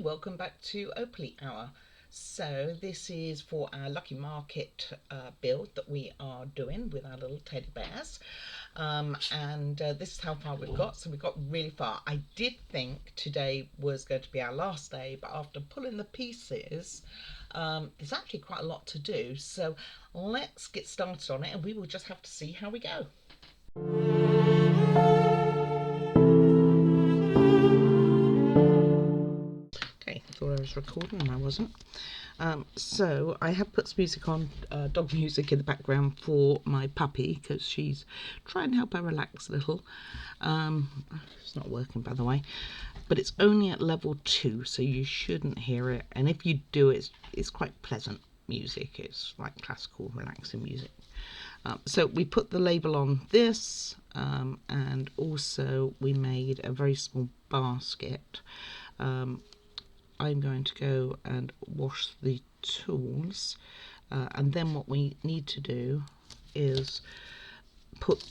welcome back to Opally Hour. So this is for our Lucky Market build that we are doing with our little teddy bears, and this is how far we've got. So we've got really far. I did think today was going to be our last day, but after pulling the pieces, there's actually quite a lot to do. So let's get started on it, and we will just have to see how we go. Okay, thought I was recording and I wasn't. So I have put some music on, dog music in the background for my puppy, because she's trying to help her relax a little. It's not working, by the way, but it's only at level 2, so you shouldn't hear it, and if you do, it's quite pleasant music. It's like classical relaxing music. So we put the label on this, and also we made a very small basket. I'm going to go and wash the tools, and then what we need to do is put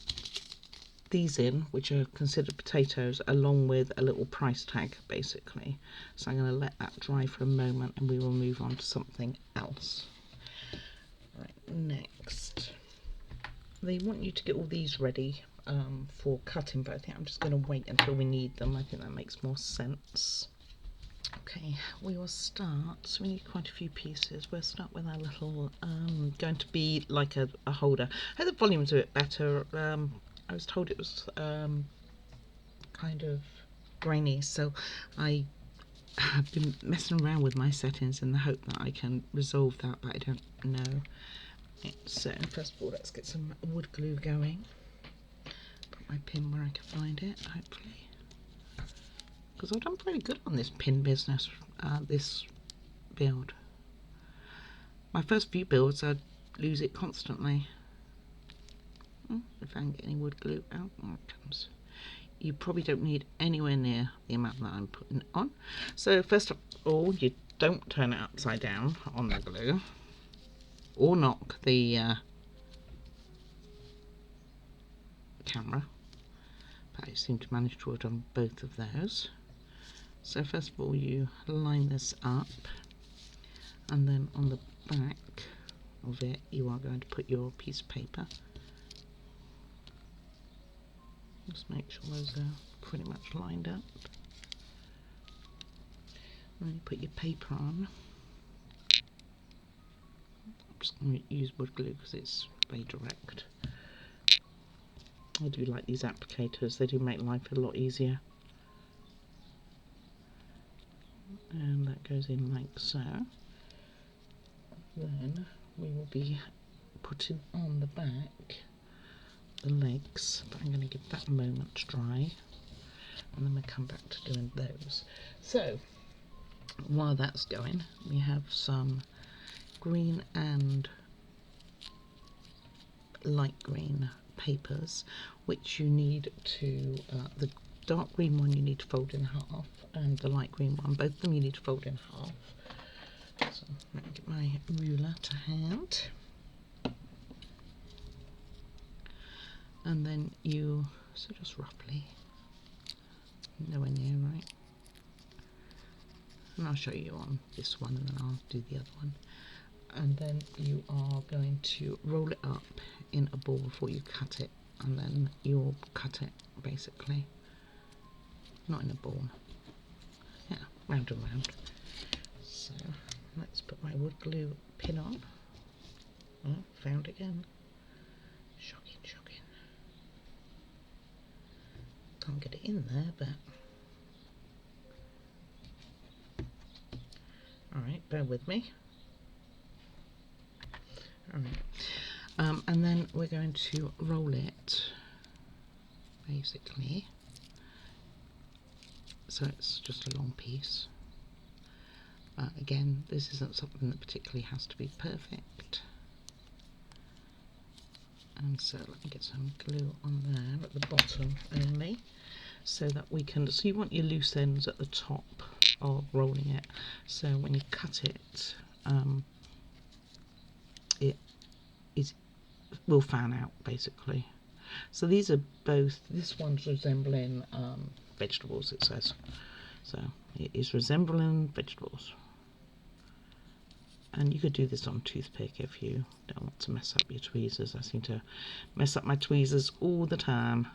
these in, which are considered potatoes, along with a little price tag basically. So I'm going to let that dry for a moment and we will move on to something else. Right, next they want you to get all these ready for cutting, but I think I'm just going to wait until we need them. I think that makes more sense. Okay, we will start, so we need quite a few pieces. We'll start with our little, going to be like a holder. I hope the volume's a bit better. I was told it was kind of grainy, so I have been messing around with my settings in the hope that I can resolve that, but I don't know. So first of all, let's get some wood glue going. Put my pin where I can find it, hopefully. Because I've done pretty good on this pin business, this build. My first few builds, I'd lose it constantly. If I can get any wood glue out, there it comes. You probably don't need anywhere near the amount that I'm putting on. So first of all, you don't turn it upside down on the glue, or knock the camera. But I seem to manage to have done both of those. So first of all, you line this up, and then on the back of it you are going to put your piece of paper. Just make sure those are pretty much lined up. And then you put your paper on. I'm just going to use wood glue because it's very direct. I do like these applicators, they do make life a lot easier. And that goes in like so. Then we will be putting on the back the legs, but I'm going to give that a moment to dry, and then we'll come back to doing those. So while that's going, we have some green and light green papers, which you need to, the dark green one you need to fold in half, and the light green one, both of them you need to fold in half. So let me get my ruler to hand, and then you, so just roughly, nowhere near right, and I'll show you on this one and then I'll do the other one. And then you are going to roll it up in a ball before you cut it, and then you'll cut it basically, not in a ball, yeah, round and round. So let's put my wood glue pin on. Oh, found it again. Shocking, shocking. Can't get it in there, but alright, bear with me. Alright, and then we're going to roll it basically, so it's just a long piece. Again, this isn't something that particularly has to be perfect. And so let me get some glue on there at the bottom only, so that we can, so you want your loose ends at the top of rolling it, so when you cut it, it will fan out basically. So these are both, this one's resembling vegetables, it says, so It is resembling vegetables. And you could do this on a toothpick if you don't want to mess up your tweezers. I seem to mess up my tweezers all the time.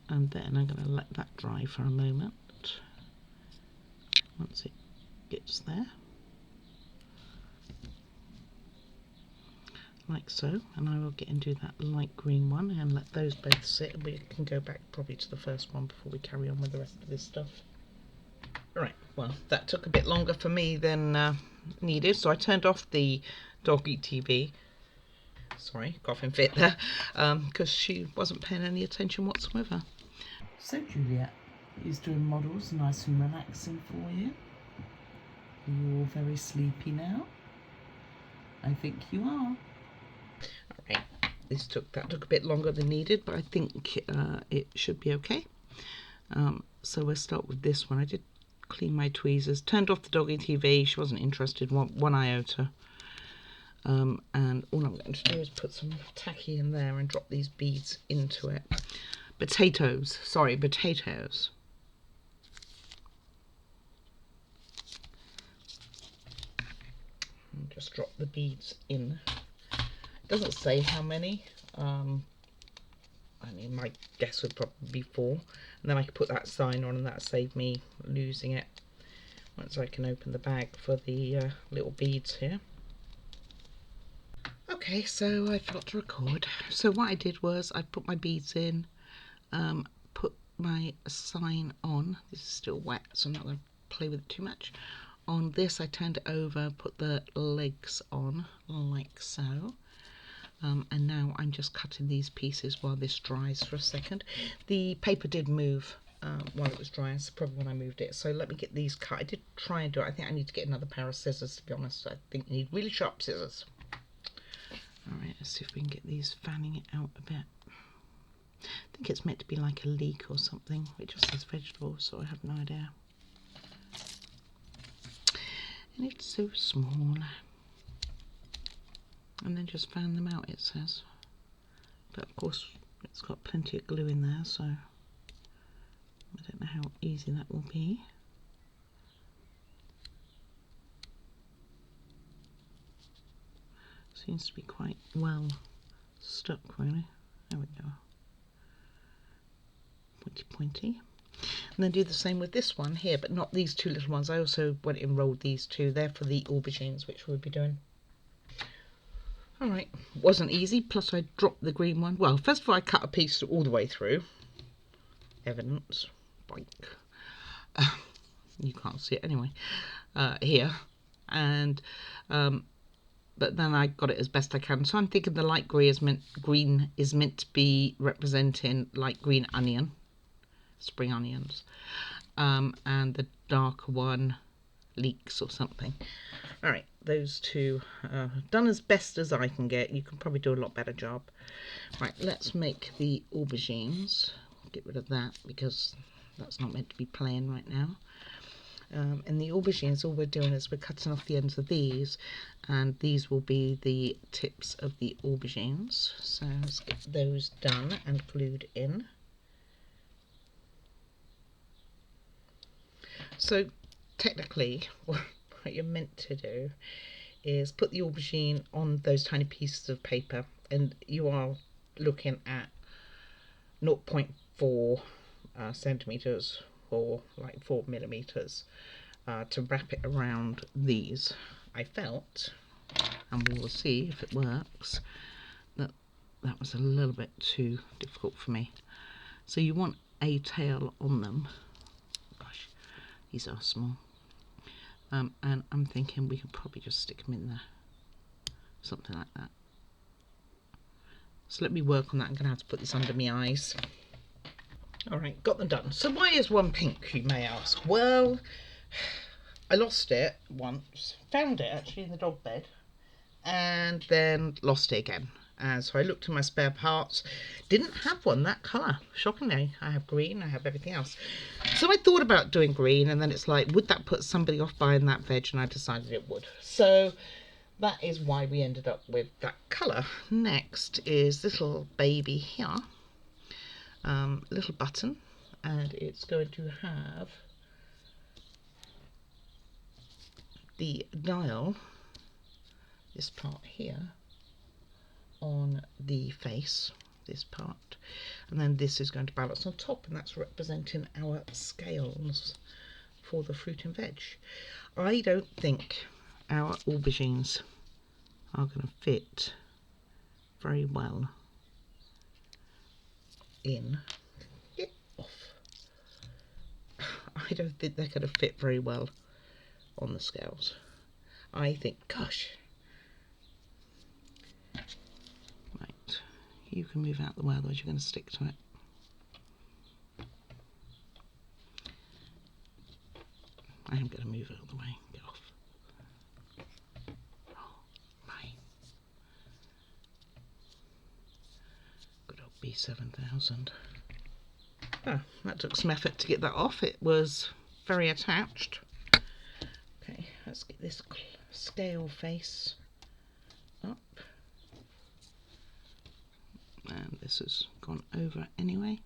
And then I'm going to let that dry for a moment. Once it gets there. Like so. And I will get into that light green one and let those both sit. And we can go back probably to the first one before we carry on with the rest of this stuff. Right, well, that took a bit longer for me than needed, so I turned off the doggy TV. Sorry, coughing fit there, because she wasn't paying any attention whatsoever. So Juliet is doing models nice and relaxing for you. You're very sleepy now. I think you are. Alright, that took a bit longer than needed, but I think it should be okay. So we'll start with this one. I did clean my tweezers, turned off the doggy TV. She wasn't interested, one iota. And all I'm going to do is put some tacky in there and drop these beads into it. Potatoes. And just drop the beads in. It doesn't say how many. I mean, my guess would probably be 4. And then I could put that sign on and that saved me losing it. Once I can open the bag for the little beads here. Okay, so I forgot to record. So what I did was I put my beads in, put my sign on. This is still wet, so I'm not going to play with it too much. On this, I turned it over, put the legs on, like so. And now I'm just cutting these pieces while this dries for a second. The paper did move while it was drying, so probably when I moved it. So let me get these cut. I did try and do it. I think I need to get another pair of scissors, to be honest. I think you need really sharp scissors. Alright, let's see if we can get these fanning it out a bit. I think it's meant to be like a leek or something. It just says vegetables, so I have no idea. And it's so small. And then just fan them out, it says. But of course, it's got plenty of glue in there, so I don't know how easy that will be. Seems to be quite well stuck, really. There we go. Pointy pointy. And then do the same with this one here, but not these two little ones. I also went and rolled these two. They're for the aubergines, which we'll be doing. Alright, wasn't easy, plus I dropped the green one. Well, first of all, I cut a piece all the way through. Evidence. Boink. You can't see it anyway. Here. And, but then I got it as best I can. So I'm thinking the light green is meant to be representing light green onion. Spring onions. And the darker one, leeks or something. Alright, those two done as best as I can get. You can probably do a lot better job. Right, let's make the aubergines. Get rid of that because that's not meant to be plain right now. And the aubergines, all we're doing is we're cutting off the ends of these, and these will be the tips of the aubergines. So let's get those done and glued in. So technically, what you're meant to do is put the aubergine on those tiny pieces of paper, and you are looking at 0.4 centimeters or like 4 millimeters to wrap it around these. I felt, and we will see if it works, that was a little bit too difficult for me. So you want a tail on them. Gosh, these are small. And I'm thinking we could probably just stick them in there. Something like that. So let me work on that. I'm going to have to put this under my eyes. Alright, got them done. So why is one pink, you may ask? Well, I lost it once. Found it actually in the dog bed. And then lost it again. And so I looked in my spare parts. Didn't have one that colour. Shockingly. I have green, I have everything else. So I thought about doing green, and then it's like, would that put somebody off buying that veg? And I decided it would. So that is why we ended up with that colour. Next is this little baby here. Little button. And it's going to have the dial, this part here, on the face, this part, and then this is going to balance on top, and that's representing our scales for the fruit and veg. I don't think our aubergines are going to fit very well in. Get off. I don't think they're going to fit very well on the scales. I think, gosh. Right, you can move out the way, otherwise you're going to stick to it. I am going to move out the way. Get off. Oh, my. Good old B7000. Oh, that took some effort to get that off. It was very attached. Okay, let's get this scale face up. And this has gone over anyway,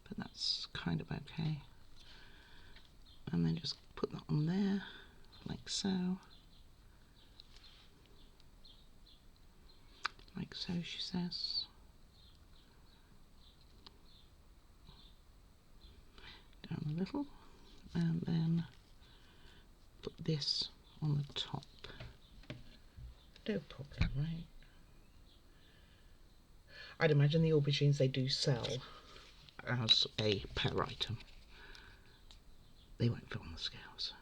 but that's kind of okay. And then just put that on there, like so. Like so, she says. Down a little, and then put this on the top. No problem, right? I'd imagine the aubergines they do sell as a per item. They won't fit on the scales.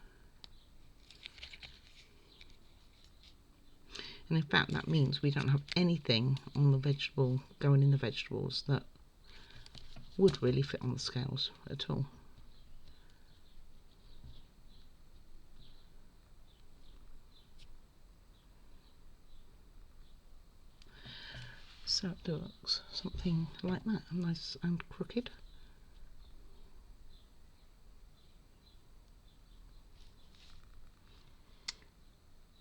And in fact that means we don't have anything on the vegetable, going in the vegetables, that would really fit on the scales at all. So it looks something like that, nice and crooked.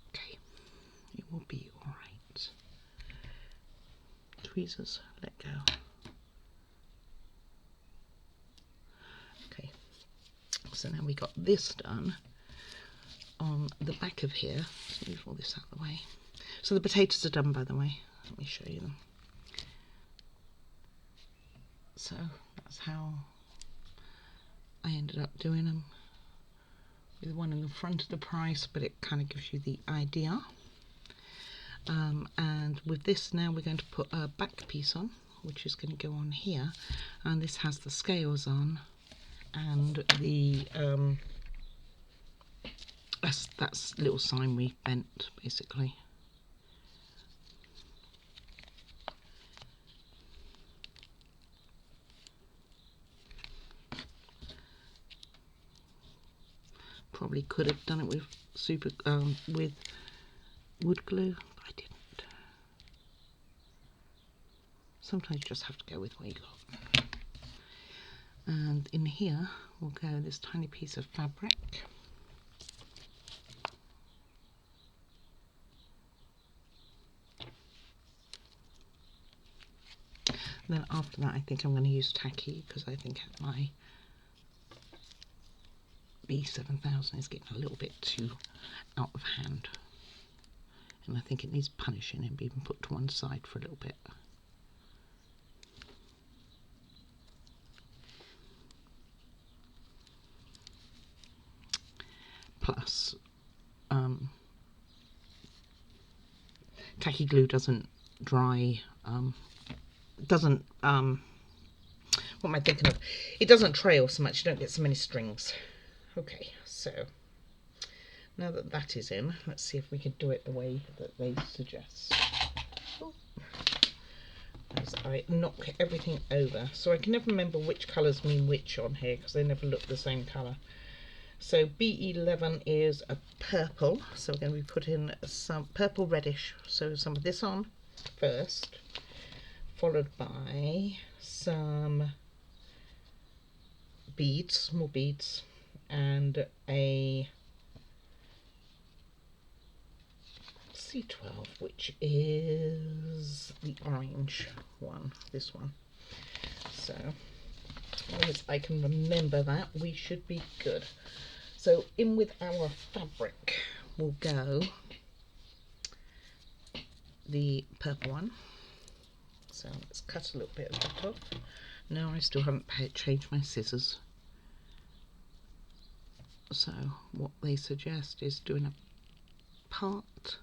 Okay, it will be alright. Tweezers, let go. Okay, so now we got this done on the back of here. Let's move all this out of the way. So the potatoes are done, by the way. Let me show you them. So that's how I ended up doing them, with one in the front of the price, but it kind of gives you the idea. And with this now we're going to put a back piece on, which is going to go on here, and this has the scales on, and the that's little sign we bent basically. Probably could have done it with with wood glue, but I didn't. Sometimes you just have to go with what you got. And in here will go this tiny piece of fabric. And then after that I think I'm going to use tacky, because I think my B7000 is getting a little bit too out of hand, and I think it needs punishing and being put to one side for a little bit. Plus tacky glue doesn't dry, doesn't what am I thinking of? It doesn't trail so much, you don't get so many strings. Okay, so now that that is in, let's see if we can do it the way that they suggest. Oh. As I knock everything over, so I can never remember which colours mean which on here, because they never look the same colour. So B11 is a purple, so we're going to be putting some purple reddish, so some of this on first, followed by some beads, small beads, and a C12, which is the orange one, this one. So as long as I can remember that, we should be good. So in with our fabric, will go the purple one. So let's cut a little bit of that off. No, I still haven't changed my scissors. So what they suggest is doing a part,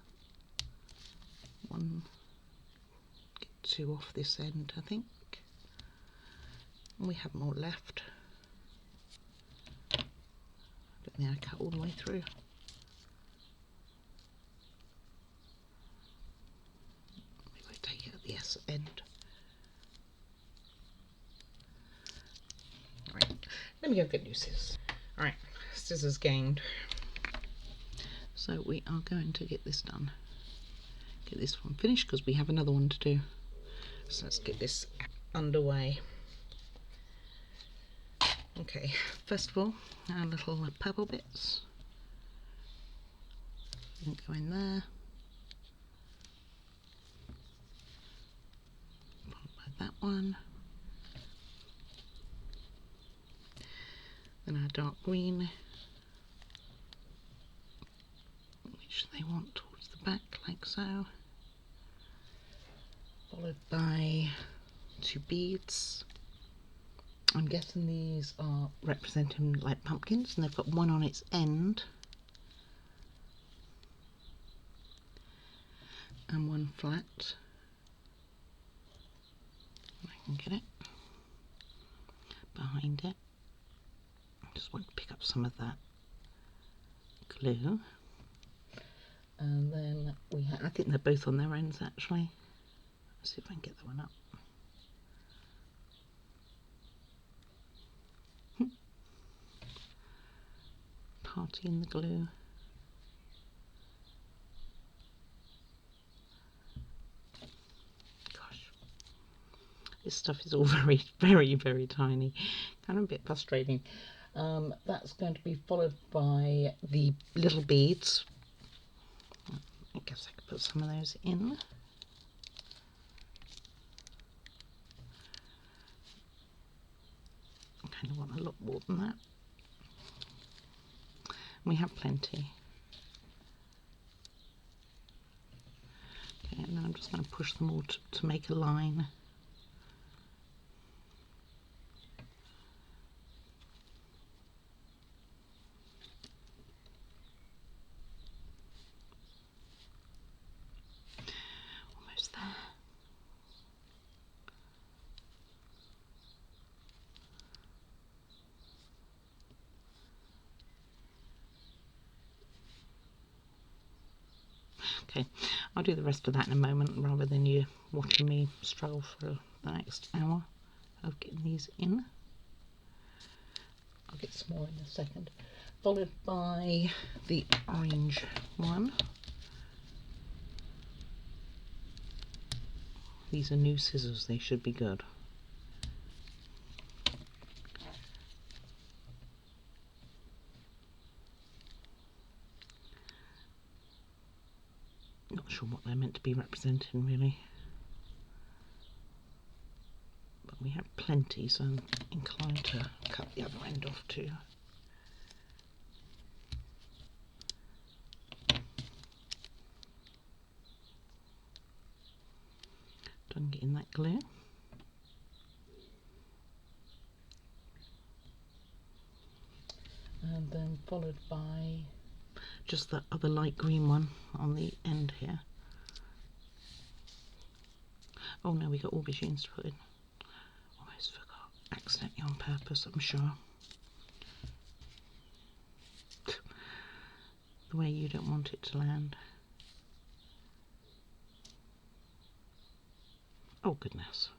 one, get two off this end, I think. And we have more left. I don't think I cut all the way through. Maybe I take it at the S end. Alright, let me go get new scissors. Alright, scissors gained. So we are going to get this done. Get this one finished because we have another one to do. So let's get this underway. Okay, first of all, our little purple bits. Go in there. Followed by that one. Then our dark green, which they want towards the back, like so. Followed by two beads. I'm guessing these are representing like pumpkins, and they've got one on its end and one flat. I can get it behind it. Just want to pick up some of that glue, and then we have, I think they're both on their ends actually. Let's see if I can get that one up. Party in the glue. Gosh, this stuff is all very, very, very tiny. Kind of a bit frustrating. That's going to be followed by the little beads. I guess I could put some of those in. I kind of want a lot more than that. We have plenty. Okay, and then I'm just going to push them all to make a line. Almost there. Okay, I'll do the rest of that in a moment rather than you watching me struggle for the next hour of getting these in. I'll get some more in a second. Followed by the orange one. These are new scissors, they should be good. Not sure what they're meant to be representing really, but we have plenty, so I'm inclined to cut the other end off too. Done getting that glue. And then followed by just that other light green one on the end here. Oh no, we got aubergines to put in. Almost forgot. Accidentally on purpose, I'm sure. The way you don't want it to land. Oh goodness.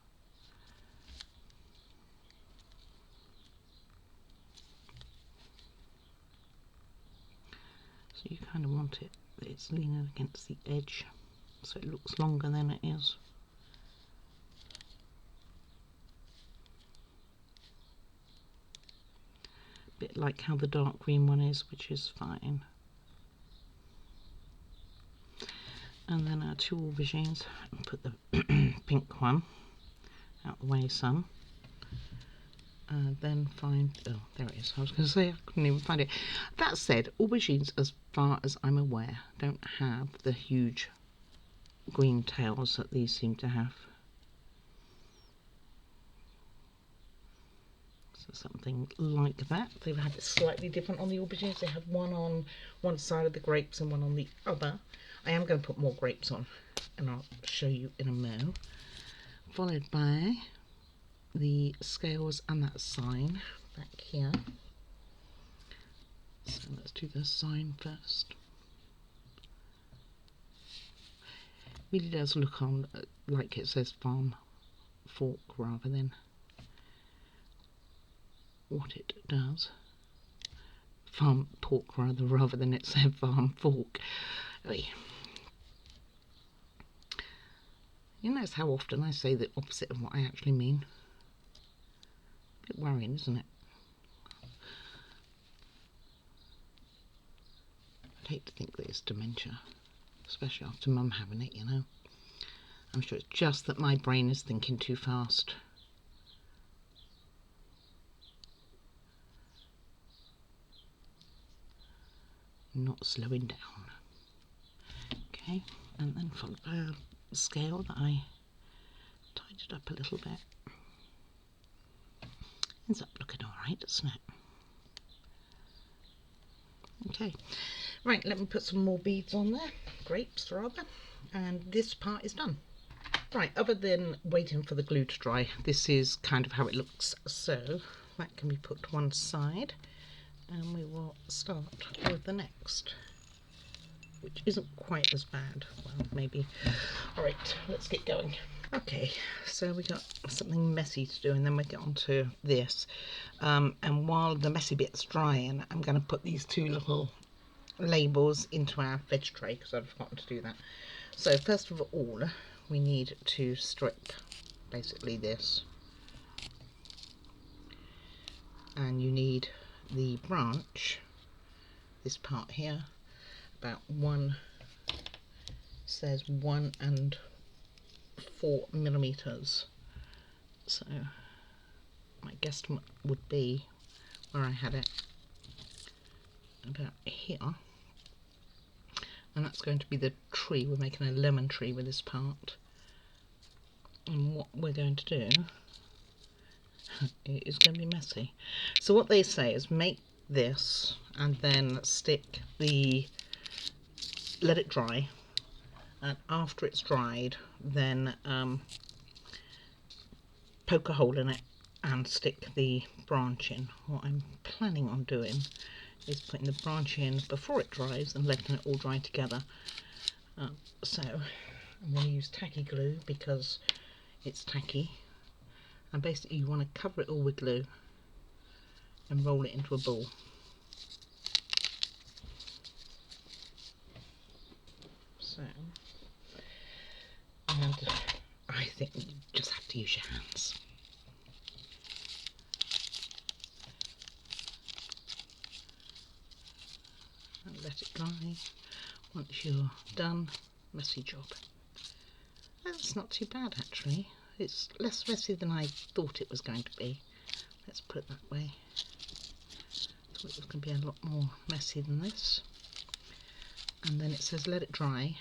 So you kind of want it that it's leaning against the edge so it looks longer than it is. A bit like how the dark green one is, which is fine. And then our two aubergines, and put the pink one out the way some. then find, oh, there it is. I was going to say I couldn't even find it. That said, aubergines, as far as I'm aware, don't have the huge green tails that these seem to have. So something like that. They have it slightly different on the aubergines. They have one on one side of the grapes and one on the other. I am going to put more grapes on, and I'll show you in a mo. Followed by the scales and that sign back here. So let's do the sign first. Really does look on like it says farm fork rather than what it does. Farm pork rather than it said farm fork. Oy. You notice how often I say the opposite of what I actually mean. A bit worrying, isn't it? I'd hate to think that it's dementia, especially after Mum having it, you know. I'm sure it's just that my brain is thinking too fast. Not slowing down. Okay, and then followed by a scale that I tidied up a little bit. Ends up looking alright, doesn't it? Okay, right, let me put some more beads on there, grapes rather, and this part is done. Right, other than waiting for the glue to dry, this is kind of how it looks, so that can be put to one side, and we will start with the next, which isn't quite as bad. Well, maybe. Alright, let's get going. Okay, so we got something messy to do, and then we get on to this. And while the messy bit's drying, I'm going to put these two little labels into our veg tray, because I've forgotten to do that. So first of all, we need to strip basically this, and you need the branch, this part here, about says 1 4 millimeters. So my guesstimate would be where I had it about here, and that's going to be the tree. We're making a lemon tree with this part, and what we're going to do it is going to be messy. So what they say is make this and then let it dry, and after it's dried then poke a hole in it and stick the branch in. What I'm planning on doing is putting the branch in before it dries and letting it all dry together. So I'm going to use tacky glue because it's tacky, and basically you want to cover it all with glue and roll it into a ball. So, and I think you just have to use your hands. And let it dry. Once you're done, messy job. That's not too bad actually. It's less messy than I thought it was going to be. Let's put it that way. I thought it was going to be a lot more messy than this. And then it says let it dry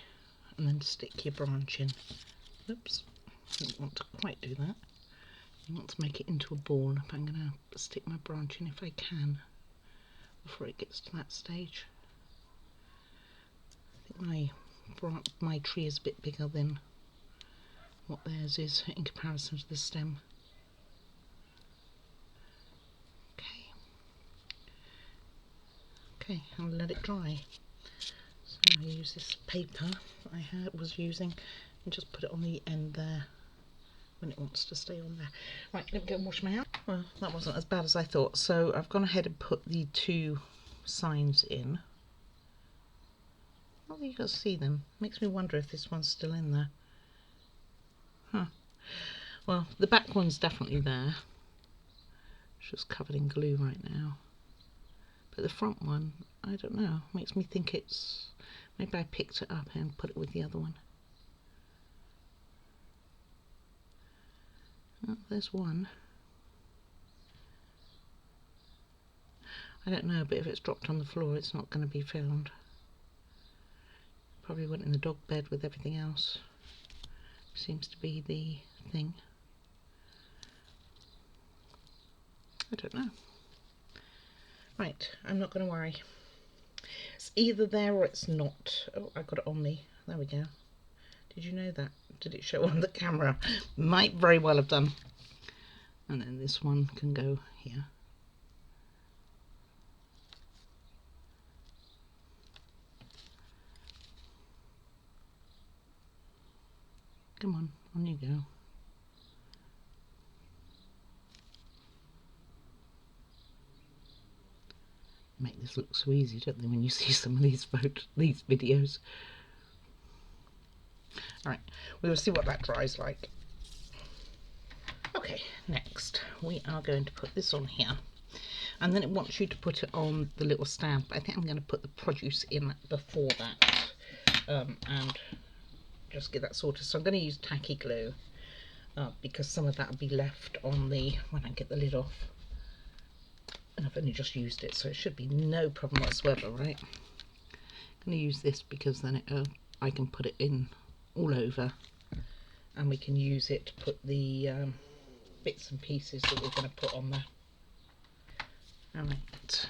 and then stick your branch in. Oops, didn't want to quite do that. You want to make it into a ball, but I'm going to stick my branch in if I can before it gets to that stage. I think my tree is a bit bigger than what theirs is in comparison to the stem. Okay, I'll let it dry. So I use this paper that I was using and just put it on the end there when it wants to stay on there. Right, let me go and wash my hands. Well, that wasn't as bad as I thought. So I've gone ahead and put the two signs in. Not that you can see them. Makes me wonder if this one's still in there. Huh. Well, the back one's definitely there. It's just covered in glue right now. But the front one, I don't know. Makes me think it's... Maybe I picked it up and put it with the other one. Oh, there's one. I don't know, but if it's dropped on the floor, it's not going to be found. Probably went in the dog bed with everything else. Seems to be the thing. I don't know. Right, I'm not going to worry. It's either there or it's not. Oh, I got it on me. There we go. Did you know that? Did it show on the camera? Might very well have done. And then this one can go here. Come on you go. Make this look so easy, don't they, when you see some of these videos. Alright, we will see what that dries like. Okay, next we are going to put this on here. And then it wants you to put it on the little stamp. I think I'm going to put the produce in before that. And just get that sorted. So I'm going to use tacky glue. Because some of that will be left on when I get the lid off. And I've only just used it, so it should be no problem whatsoever, right? I'm going to use this because then I can put it in all over, and we can use it to put the bits and pieces that we're going to put on there. Alright.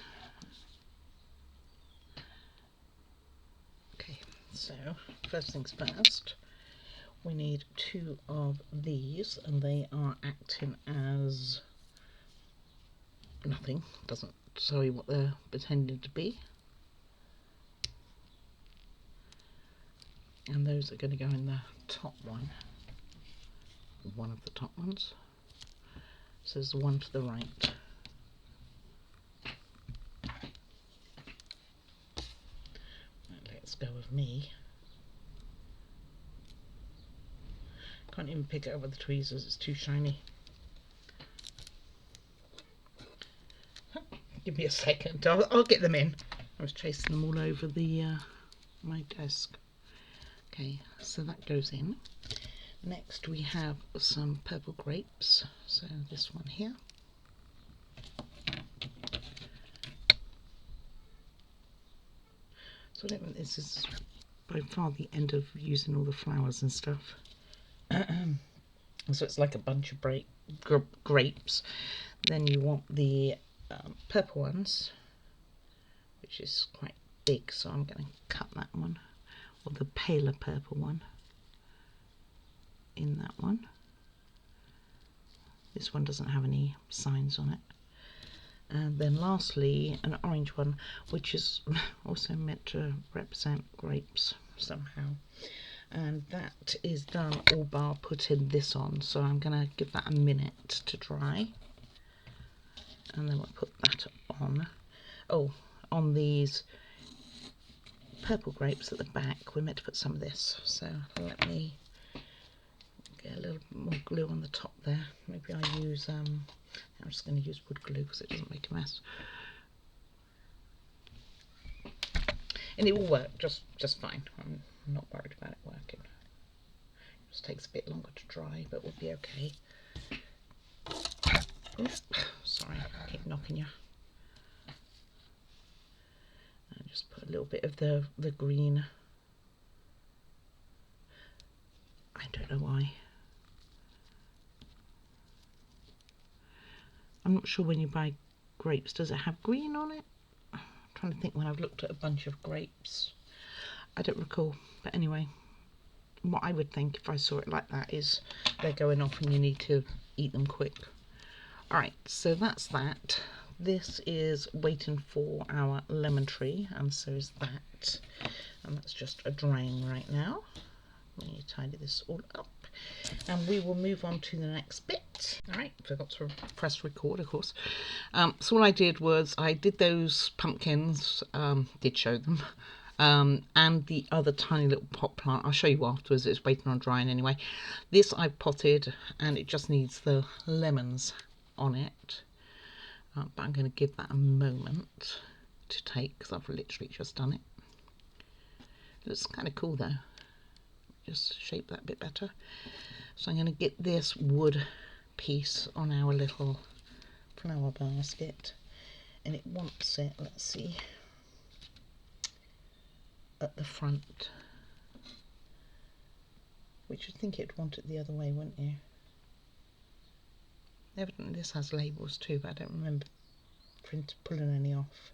Okay, so first things first, we need 2 of these, and they are acting as nothing. Doesn't tell you what they're pretending to be. And those are going to go in the top one of the top ones. So there's the one to the right. Let's go with me. Can't even pick it up with the tweezers, it's too shiny. Give me a second, I'll get them in. I was chasing them all over the my desk. Okay, so that goes in. Next we have some purple grapes, so this one here. So I don't think this is by far the end of using all the flowers and stuff. So it's like a bunch of grapes. Then you want the purple ones, which is quite big, so I'm going to cut that one, or the paler purple one in that one. This one doesn't have any signs on it. And then lastly an orange one, which is also meant to represent grapes somehow, and that is done all bar putting this on, so I'm going to give that a minute to dry, and then we'll put that on. Oh, on these purple grapes at the back we're meant to put some of this, so let me get a little more glue on the top there. Maybe I use I'm just going to use wood glue because it doesn't make a mess, and it will work just fine. I'm not worried about it working. It just takes a bit longer to dry, but we'll be okay. Oops, sorry, I keep knocking you. And just put a little bit of the green. I don't know why. I'm not sure when you buy grapes, does it have green on it? I'm trying to think when I've looked at a bunch of grapes. I don't recall, but anyway, what I would think if I saw it like that is they're going off and you need to eat them quick. Alright, so that's that. This is waiting for our lemon tree, and so is that. And that's just a drying right now. Let me tidy this all up, and we will move on to the next bit. Alright, forgot to press record, of course. So what I did was I did those pumpkins, did show them, and the other tiny little pot plant. I'll show you afterwards, it's waiting on drying anyway. This I've potted, and it just needs the lemons on it. But I'm going to give that a moment to take because I've literally just done it. It looks kind of cool though. Just shape that a bit better. So I'm going to get this wood piece on our little flower basket, and it wants it, let's see, at the front, which you'd think it'd want it the other way, wouldn't you? Evidently this has labels too, but I don't remember pulling any off.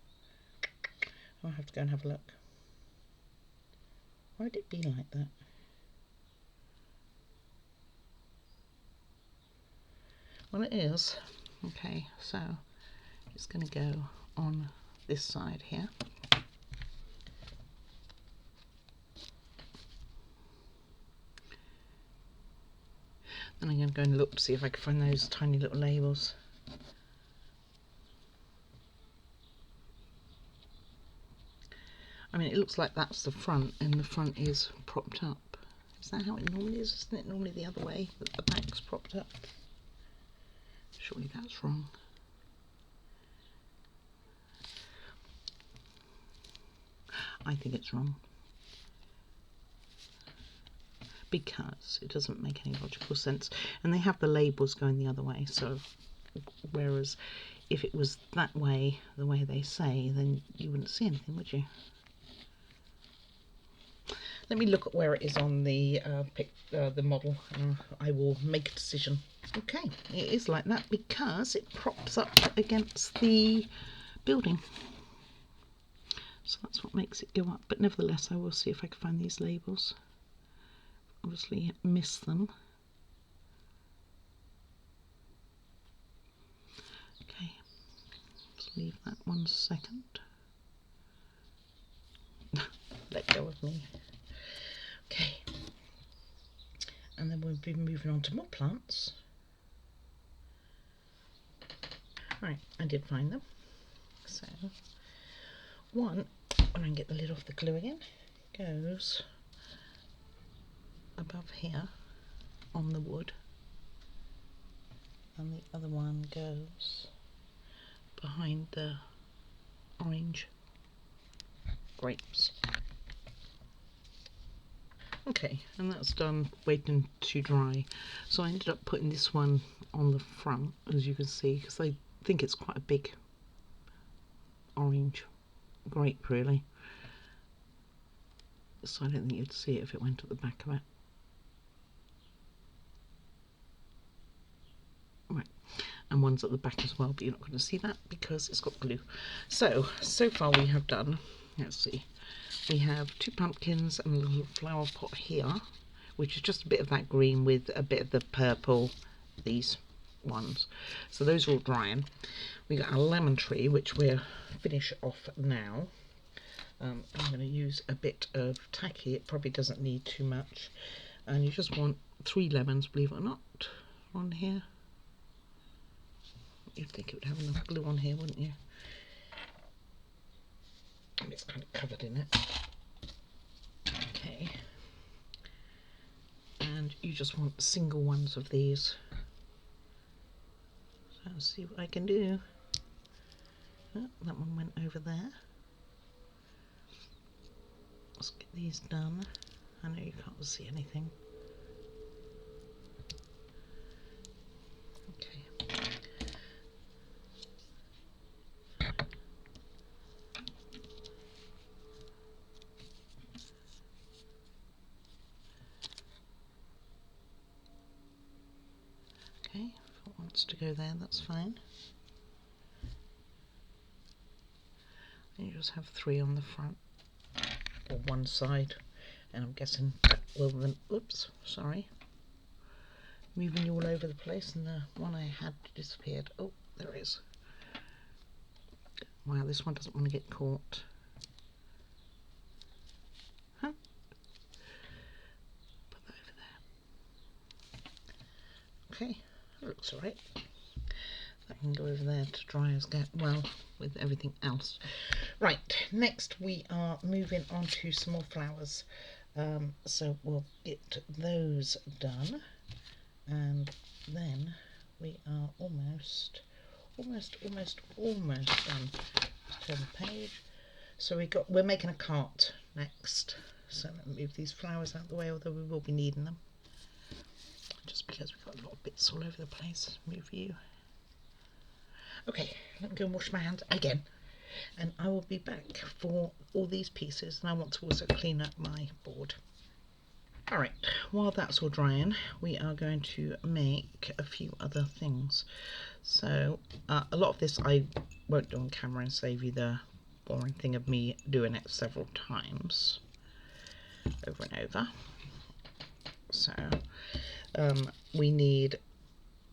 I'll have to go and have a look. Why would it be like that? Well, it is. Okay, so it's going to go on this side here. Then I'm going to go and look to see if I can find those tiny little labels. I mean, it looks like that's the front, and the front is propped up. Is that how it normally is? Isn't it normally the other way, that the back's propped up? Surely that's wrong. I think it's wrong. Because it doesn't make any logical sense. And they have the labels going the other way, so whereas if it was that way, the way they say, then you wouldn't see anything, would you? Let me look at where it is on the model. I will make a decision. Okay, it is like that because it props up against the building. So that's what makes it go up. But nevertheless, I will see if I can find these labels. Obviously, miss them. Okay, just leave that 1 second. Let go of me. Okay, and then we'll be moving on to more plants. Right, I did find them. So, one, when I can get the lid off the glue again, goes above here on the wood, and the other one goes behind the orange grapes. Okay, and that's done waiting to dry. So I ended up putting this one on the front, as you can see, because I think it's quite a big orange grape really. So I don't think you'd see it if it went at the back of it. Right, and one's at the back as well, but you're not going to see that because it's got glue. So far we have done, let's see, we have 2 pumpkins and a little flower pot here, which is just a bit of that green with a bit of the purple, these ones. So those are all drying. We got a lemon tree, which we'll finish off now. I'm going to use a bit of tacky. It probably doesn't need too much. And you just want 3 lemons, believe it or not, on here. You'd think it would have enough glue on here, wouldn't you? And it's kind of covered in it. Okay. And you just want single ones of these. So let's see what I can do. Oh, that one went over there. Let's get these done. I know you can't see anything. Okay. Okay, if it wants to go there, that's fine. And you just have 3 on the front, or one side, and I'm guessing that will then, oops, sorry, moving you all over the place, and the one I had disappeared. Oh, there it is. Wow, this one doesn't want to get caught. Huh? Put that over there. Okay, that looks alright. That can go over there to dry as well with everything else. Right, next we are moving on to some more flowers. So we'll get those done, and then we are almost done. Turn the page. So we're making a cart next. So let me move these flowers out of the way, although we will be needing them. Just because we've got a lot of bits all over the place. Move you. Okay, let me go and wash my hands again, and I will be back for all these pieces, and I want to also clean up my board. Alright, while that's all drying, we are going to make a few other things. So, a lot of this I won't do on camera and save you the boring thing of me doing it several times, over and over. So, we need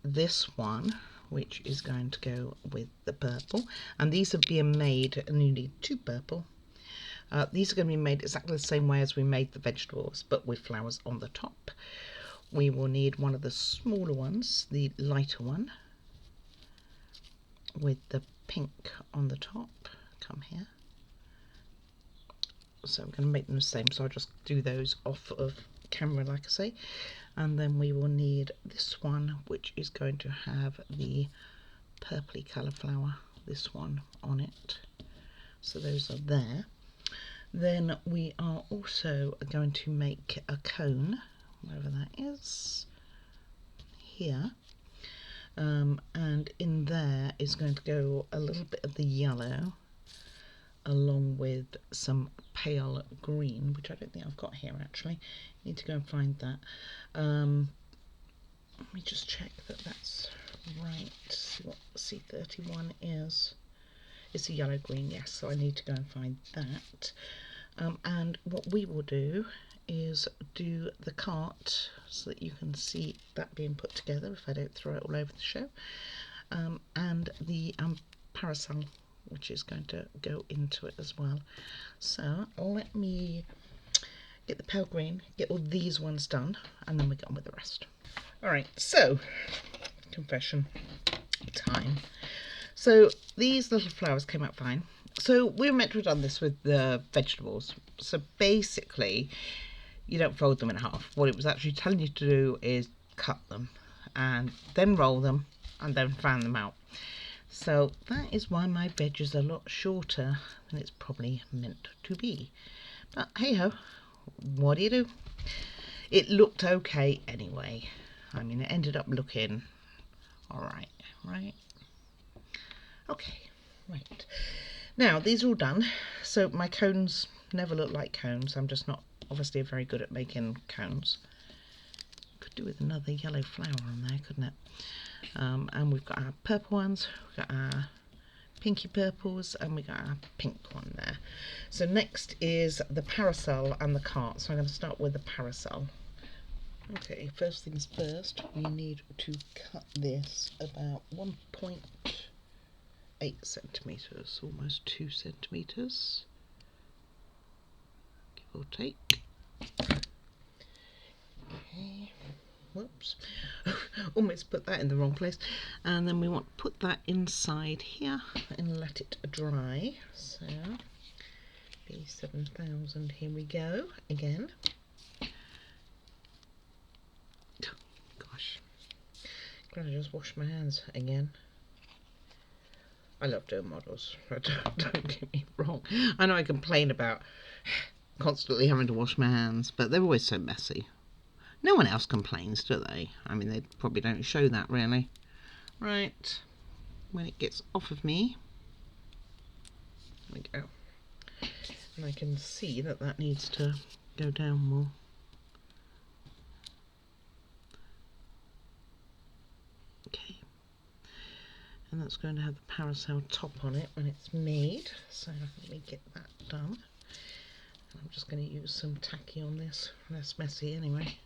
this one, which is going to go with the purple, and these are being made, and you need 2 purple. These are going to be made exactly the same way as we made the vegetables, but with flowers on the top. We will need one of the smaller ones, the lighter one, with the pink on the top. Come here. So I'm going to make them the same, so I'll just do those off of camera, like I say. And then we will need this one, which is going to have the purpley colour flower, this one on it. So those are there. Then we are also going to make a cone, wherever that is, here. And in there is going to go a little bit of the yellow, along with some pale green, which I don't think I've got here actually. Need to go and find that. Let me just check that that's right. See what C31 is. It's a yellow green, yes, so I need to go and find that. And what we will do is do the cart so that you can see that being put together if I don't throw it all over the show. And the parasol, which is going to go into it as well. So let me get the pale green, get all these ones done, and then we get on with the rest. Alright, so confession time. So these little flowers came out fine. So we were meant to have done this with the vegetables. So basically, you don't fold them in half. What it was actually telling you to do is cut them and then roll them and then fan them out. So that is why my veg is a lot shorter than it's probably meant to be. But hey ho, what do you do? It looked okay anyway. I mean, it ended up looking alright, right? Okay, right. Now, these are all done. So my cones never look like cones. I'm just not obviously very good at making cones. Could do with another yellow flower on there, couldn't it? And we've got our purple ones, we've got our pinky purples, and we got our pink one there. So next is the parasol and the cart. So I'm going to start with the parasol. Okay, first things first, we need to cut this about 1.8 centimetres, almost 2 centimetres, give or take. Okay, whoops, almost put that in the wrong place. And then we want to put that inside here and let it dry. So B7000, here we go again. Gosh, glad I just washed my hands again. I love doing models, don't get me wrong. I know I complain about constantly having to wash my hands, but they're always so messy. No one else complains, do they? I mean, they probably don't show that really. Right, when it gets off of me, there we go. And I can see that that needs to go down more. Okay. And that's going to have the parasol top on it when it's made. So let me get that done. I'm just going to use some tacky on this. Less messy anyway.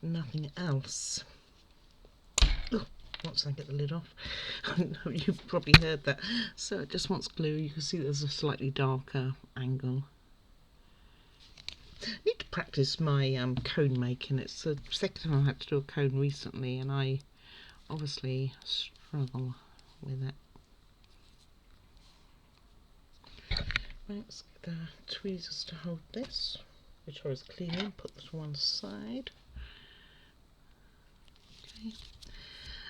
Nothing else. Oh, once I get the lid off. You've probably heard that. So it just wants glue. You can see there's a slightly darker angle. I need to practice my cone making. It's the second time I had to do a cone recently, and I obviously struggle with it. Right, let's get the tweezers to hold this, which I was cleaning. Put this to one side. Okay.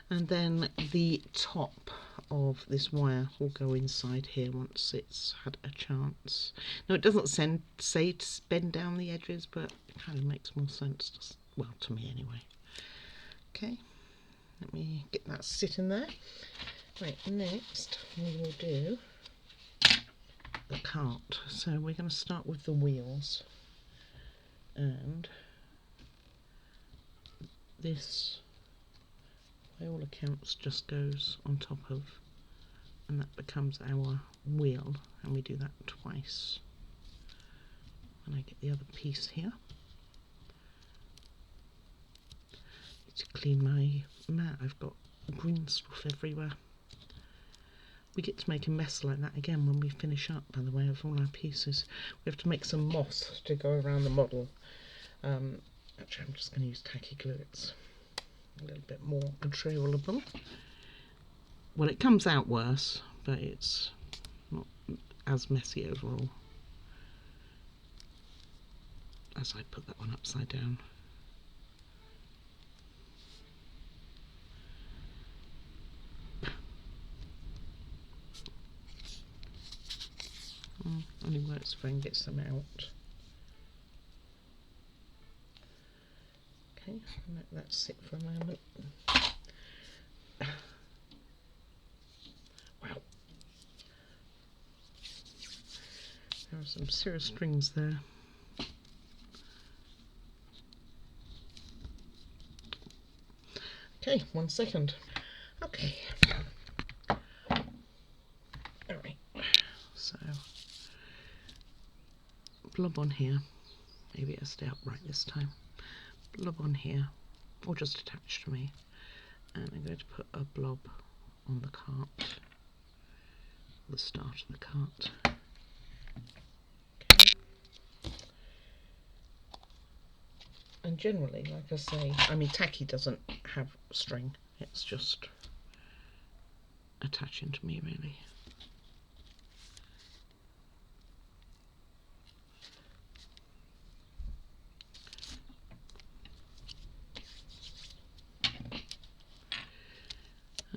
And then the top of this wire will go inside here once it's had a chance. Now it doesn't say to bend down the edges, but it kind of makes more sense, well, to me anyway. Okay, let me get that sitting there. Right, next we will do the cart. So we're going to start with the wheels, and this, by all accounts, just goes on top of, and that becomes our wheel, and we do that twice. And I get the other piece here. Need to clean my mat, I've got green stuff everywhere. We get to make a mess like that again when we finish up, by the way, of all our pieces. We have to make some moss to go around the model. Actually, I'm just going to use tacky glue. It's a little bit more controllable. Well, it comes out worse, but it's not as messy overall. As I put that one upside down. Only works if I can get some out. Okay, let that sit for a moment. Wow. There are some serious strings there. Okay, 1 second. Okay. Alright, so blob on here. Maybe it'll stay upright this time. Blob on here, or just attached to me. And I'm going to put a blob on the cart, the start of the cart. Okay. And generally, like I say, I mean, tacky doesn't have string, it's just attaching to me, really.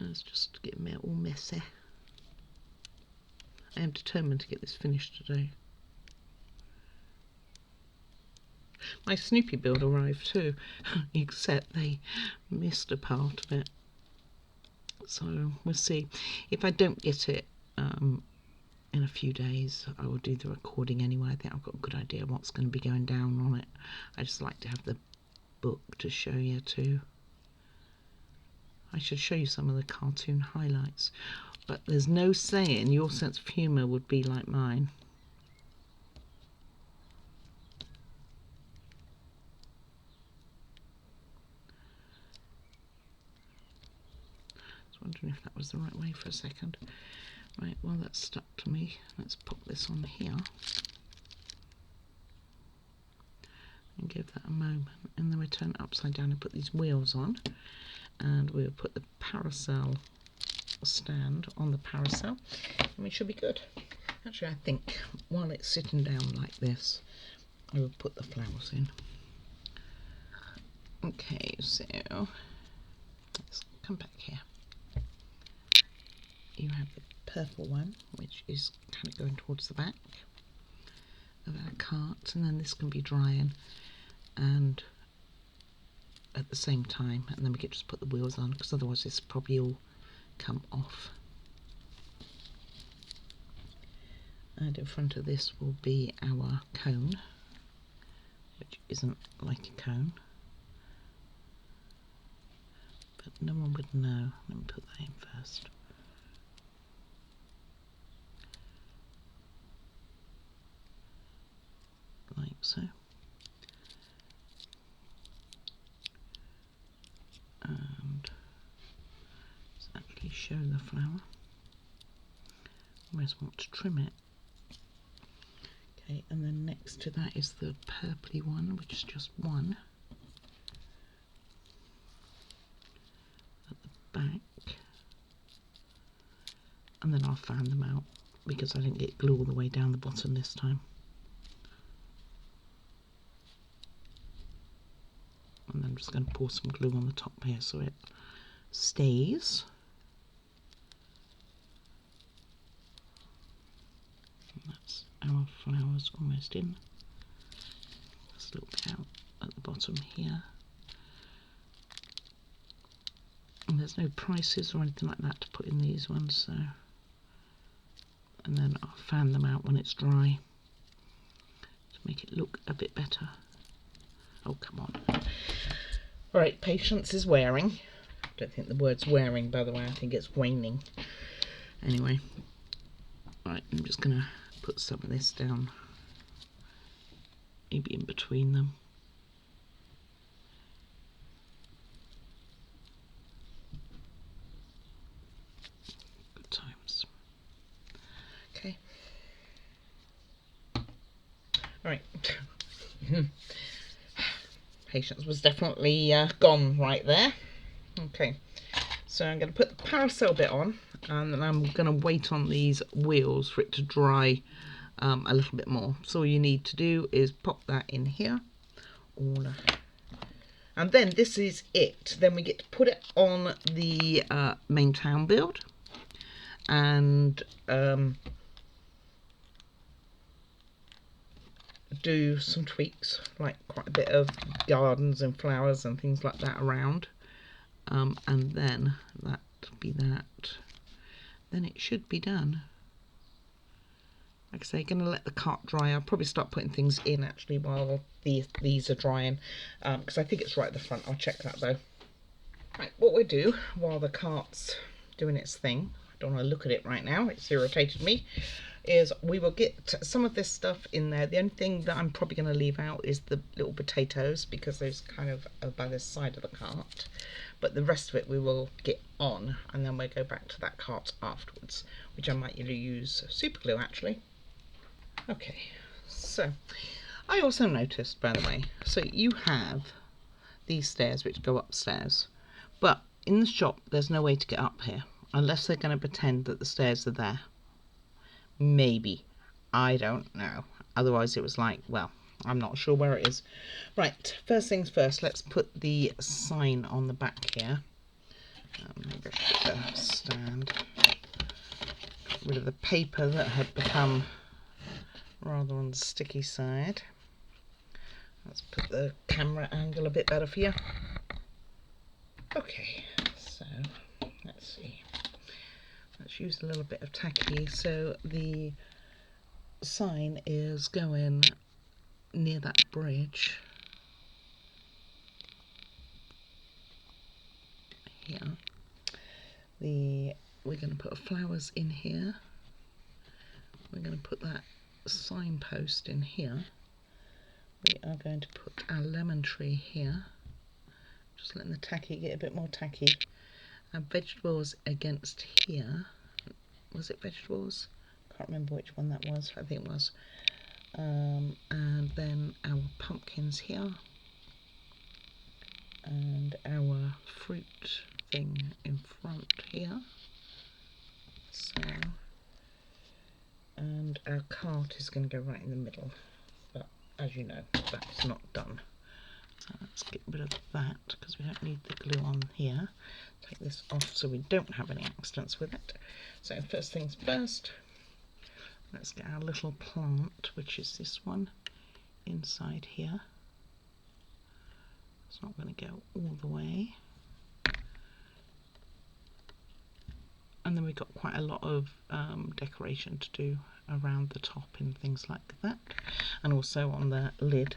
It's just getting me all messy. I am determined to get this finished today. My Snoopy build arrived too, except they missed a part of it. So we'll see. If I don't get it in a few days, I will do the recording anyway. I think I've got a good idea of what's going to be going down on it. I just like to have the book to show you too. I should show you some of the cartoon highlights, but there's no saying your sense of humour would be like mine. I was wondering if that was the right way for a second. Right, well, that's stuck to me. Let's pop this on here and give that a moment, and then we turn it upside down and put these wheels on, and we'll put the parasol stand on the parasol, and we should be good. Actually, I think while it's sitting down like this, I will put the flowers in. Okay, so let's come back here. You have the purple one, which is kind of going towards the back of our cart, and then this can be drying and at the same time, and then we could just put the wheels on, because otherwise this probably all come off. And in front of this will be our cone, which isn't like a cone, but no one would know. Let me put that in first. Like so. And let's actually show the flower. Always want to trim it. Okay, and then next to that is the purpley one, which is just one at the back. And then I'll fan them out because I didn't get glue all the way down the bottom this time. And then I'm just going to pour some glue on the top here so it stays. And that's our flowers almost in. Just a little bit out at the bottom here. And there's no prices or anything like that to put in these ones, so, and then I'll fan them out when it's dry to make it look a bit better. Oh, come on. Alright, patience is wearing. I don't think the word's wearing, by the way, I think it's waning. Anyway, right, I'm just going to put some of this down, maybe in between them. Good times. Okay. Alright. Patience was definitely gone right there. Okay, so I'm going to put the parasol bit on, and then I'm going to wait on these wheels for it to dry a little bit more. So all you need to do is pop that in here. And then this is it. Then we get to put it on the main town build, and do some tweaks, like quite a bit of gardens and flowers and things like that around, and then that'll be that. Then it should be done. Like I say, going to let the cart dry. I'll probably start putting things in actually while these are drying, because I think it's right at the front. I'll check that though. Right, what we do while the cart's doing its thing, I don't want to look at it right now, it's irritated me, is we will get some of this stuff in there. The only thing that I'm probably going to leave out is the little potatoes, because those kind of are by the side of the cart, but the rest of it we will get on, and then we'll go back to that cart afterwards, which I might use super glue actually. Okay, so I also noticed, by the way, so you have these stairs which go upstairs, but in the shop there's no way to get up here unless they're going to pretend that the stairs are there. Maybe, I don't know. Otherwise it was like, well, I'm not sure where it is. Right, first things first, let's put the sign on the back here. Maybe I should put a stand. Got rid of the paper that had become rather on the sticky side. Let's put the camera angle a bit better for you. Okay, so let's see. Let's use a little bit of tacky. So the sign is going near that bridge here. We're going to put flowers in here. We're going to put that signpost in here. We are going to put our lemon tree here. Just letting the tacky get a bit more tacky. Our vegetables against here. Was it vegetables? Can't remember which one that was. I think it was. And then our pumpkins here. And our fruit thing in front here. So, and our cart is going to go right in the middle. But as you know, that's not done. So let's get rid of that because we don't need the glue on here. Take this off so we don't have any accidents with it. So first things first, let's get our little plant, which is this one, inside here. It's not going to go all the way. And then we've got quite a lot of decoration to do around the top and things like that, and also on the lid.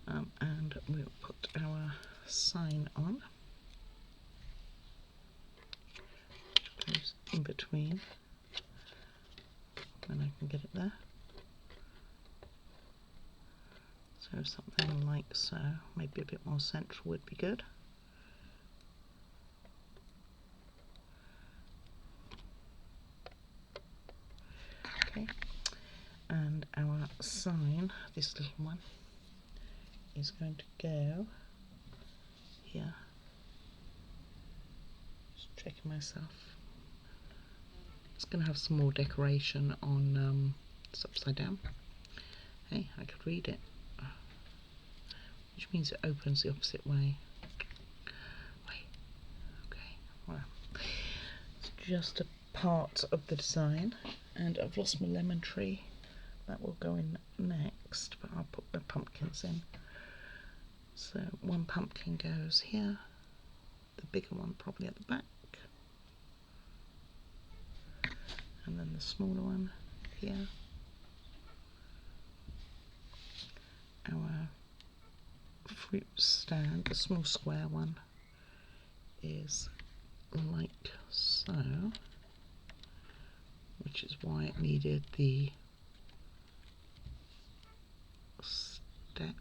And we'll put our sign on, which goes in between, and I can get it there. So something like so, maybe a bit more central would be good. Okay, and our sign, this little one, is going to go here. Just checking myself. It's going to have some more decoration on it's upside down. Hey, I could read it, which means it opens the opposite way. Wait, okay, well, it's just a part of the design, and I've lost my lemon tree. That will go in next, but I'll put the pumpkins in. So one pumpkin goes here, the bigger one probably at the back, and then the smaller one here. Our fruit stand, the small square one, is like so, which is why it needed the step.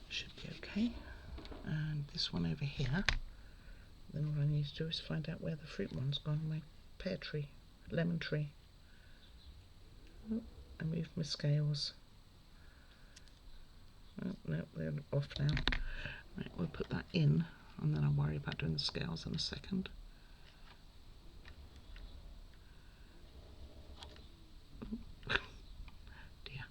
Should be okay. And this one over here, then all I need to do is find out where the fruit one's gone, my pear tree, lemon tree. Oh, I moved my scales. Oh, no, they're off now. Right, we'll put that in, and then I'll worry about doing the scales in a second. Dear.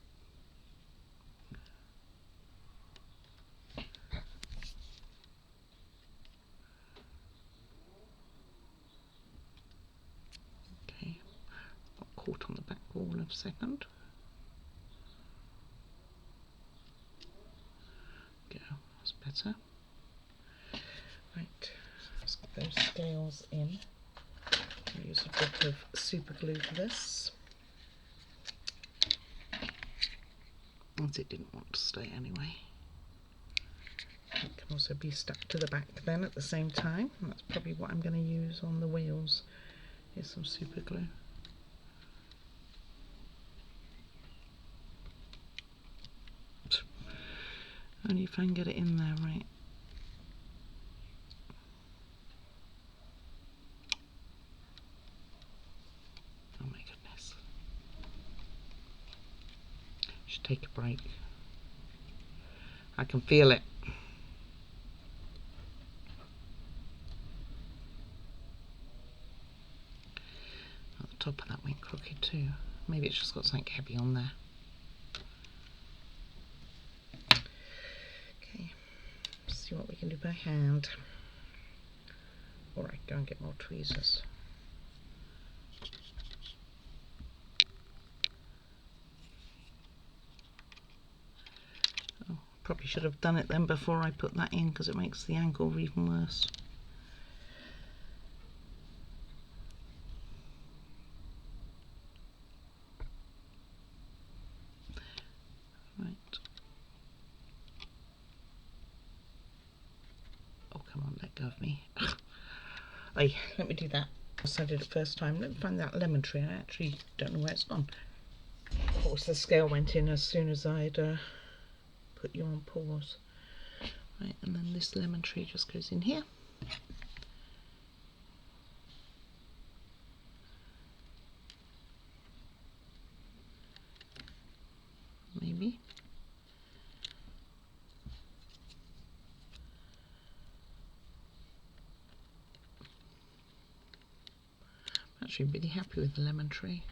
Okay, got caught on the back wall of a second. Go, that's better. Right, let's get those scales in. I'll use a bit of super glue for this, as it didn't want to stay anyway. It can also be stuck to the back then at the same time. That's probably what I'm going to use on the wheels. Here's some super glue. Only if I can get it in there right. Oh my goodness. Should take a break. I can feel it. Oh, the top of that went crooked too. Maybe it's just got something heavy on there. Okay, see what we can do by hand. Alright, go and get more tweezers. Oh, probably should have done it then before I put that in, because it makes the angle even worse. Right. Oh, come on, let go of me. Hey, let me do that. I did it first time. Let me find that lemon tree. I actually don't know where it's gone. Of course, the scale went in as soon as I'd put you on pause. Right, and then this lemon tree just goes in here. Maybe. I'm actually really happy with the lemon tree.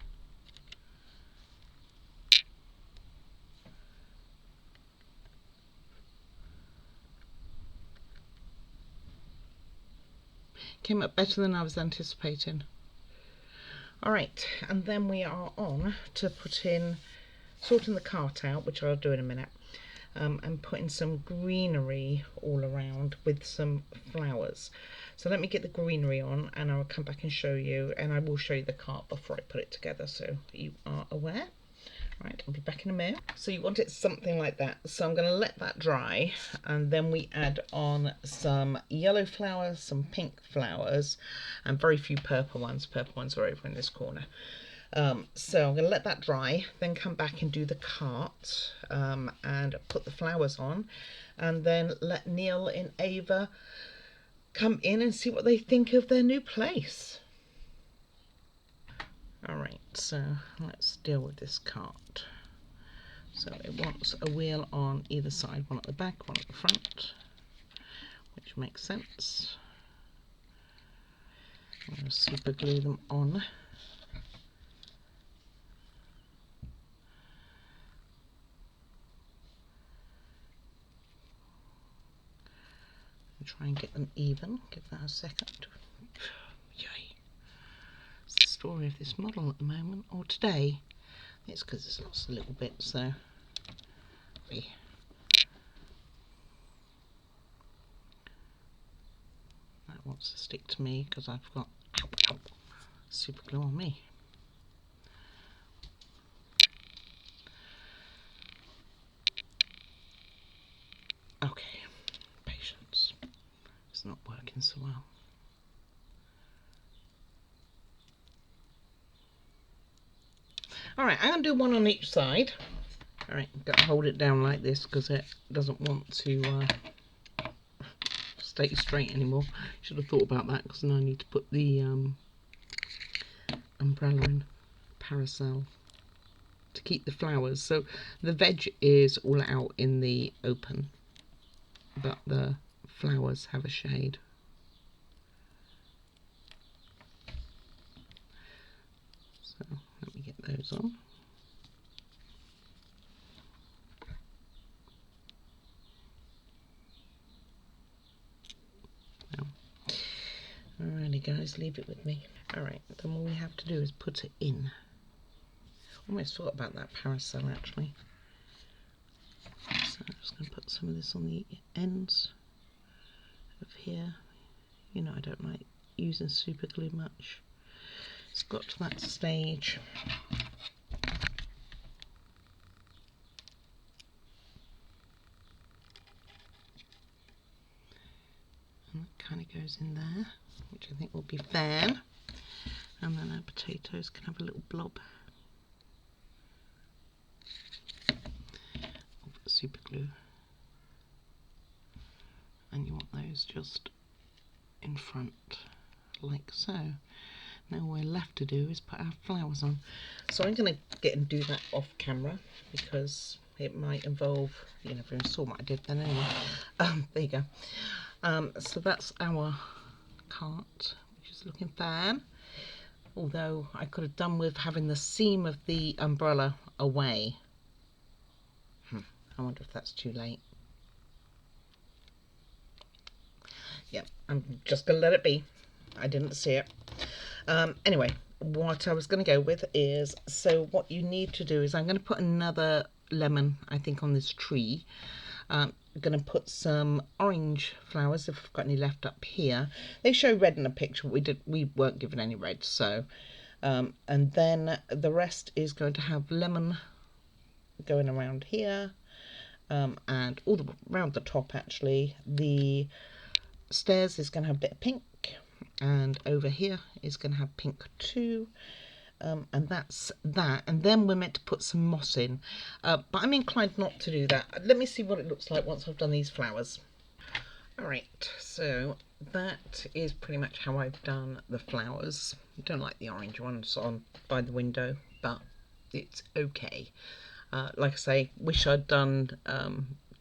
Came up better than I was anticipating. Alright, and then we are on to put in, sorting the cart out, which I'll do in a minute, and putting some greenery all around with some flowers. So let me get the greenery on and I'll come back and show you, and I will show you the cart before I put it together so you are aware. Right, I'll be back in a minute. So you want it something like that. So I'm going to let that dry, and then we add on some yellow flowers, some pink flowers, and very few purple ones. Purple ones are over in this corner. So I'm going to let that dry, then come back and do the cart, and put the flowers on, and then let Neil and Ava come in and see what they think of their new place. Alright, so let's deal with this cart. So it wants a wheel on either side, one at the back, one at the front, which makes sense. I'm going to super glue them on. And try and get them even. Give that a second. Yay. It's the story of this model at the moment, or today. It's because there's lots of little bits, so wants to stick to me because I've got super glue on me. Okay, patience. It's not working so well. Alright, I'm going to do one on each side. Alright, got to hold it down like this because it doesn't want to stay straight anymore. Should have thought about that because now I need to put the umbrella in, parasol, to keep the flowers. So the veg is all out in the open, but the flowers have a shade. So let me get those on. Alrighty guys, leave it with me. Alright, then all we have to do is put it in. Almost forgot about that parasol actually. So I'm just going to put some of this on the ends of here. You know I don't like using super glue much. It's got to that stage. And that kind of goes in there, which I think will be fair. And then our potatoes can have a little blob of super glue. And you want those just in front, like so. Now all we're left to do is put our flowers on. So I'm going to get and do that off camera because it might involve, you never even saw what I did then anyway. There you go. So that's our cart, which is looking fine. Although I could have done with having the seam of the umbrella away. I wonder if that's too late. Yeah, I'm just going to let it be. I didn't see it. Anyway, what I was going to go with is, so what you need to do is I'm going to put another lemon, I think, on this tree. I'm going to put some orange flowers, if I've got any left up here. They show red in the picture, but we weren't given any red, so. And then the rest is going to have lemon going around here, and all around the top actually. The stairs is going to have a bit of pink, and over here is going to have pink too. And that's that. And then we're meant to put some moss in, but I'm inclined not to do that. Let me see what it looks like once I've done these flowers. Alright, so that is pretty much how I've done the flowers. I don't like the orange ones on by the window, but it's okay. Like I say, wish I'd done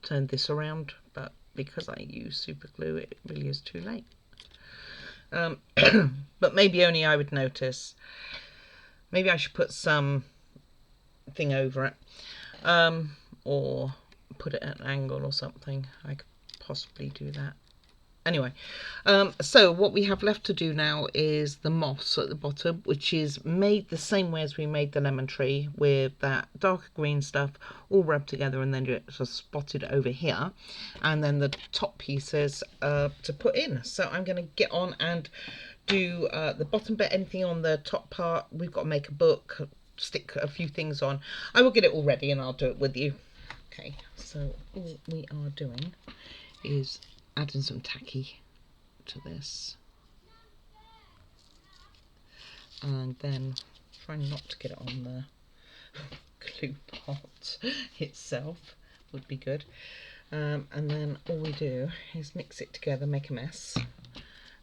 turned this around, but because I use super glue it really is too late. But maybe only I would notice. Maybe I should put some thing over it, or put it at an angle or something. I could possibly do that. Anyway, so what we have left to do now is the moss at the bottom, which is made the same way as we made the lemon tree, with that darker green stuff all rubbed together and then just spotted over here, and then the top pieces to put in. So I'm going to get on and do the bottom bit. Anything on the top part, we've got to make a book, stick a few things on. I will get it all ready and I'll do it with you. Okay, so all we are doing is adding some tacky to this, and then trying not to get it on the glue pot itself would be good. And then all we do is mix it together, make a mess,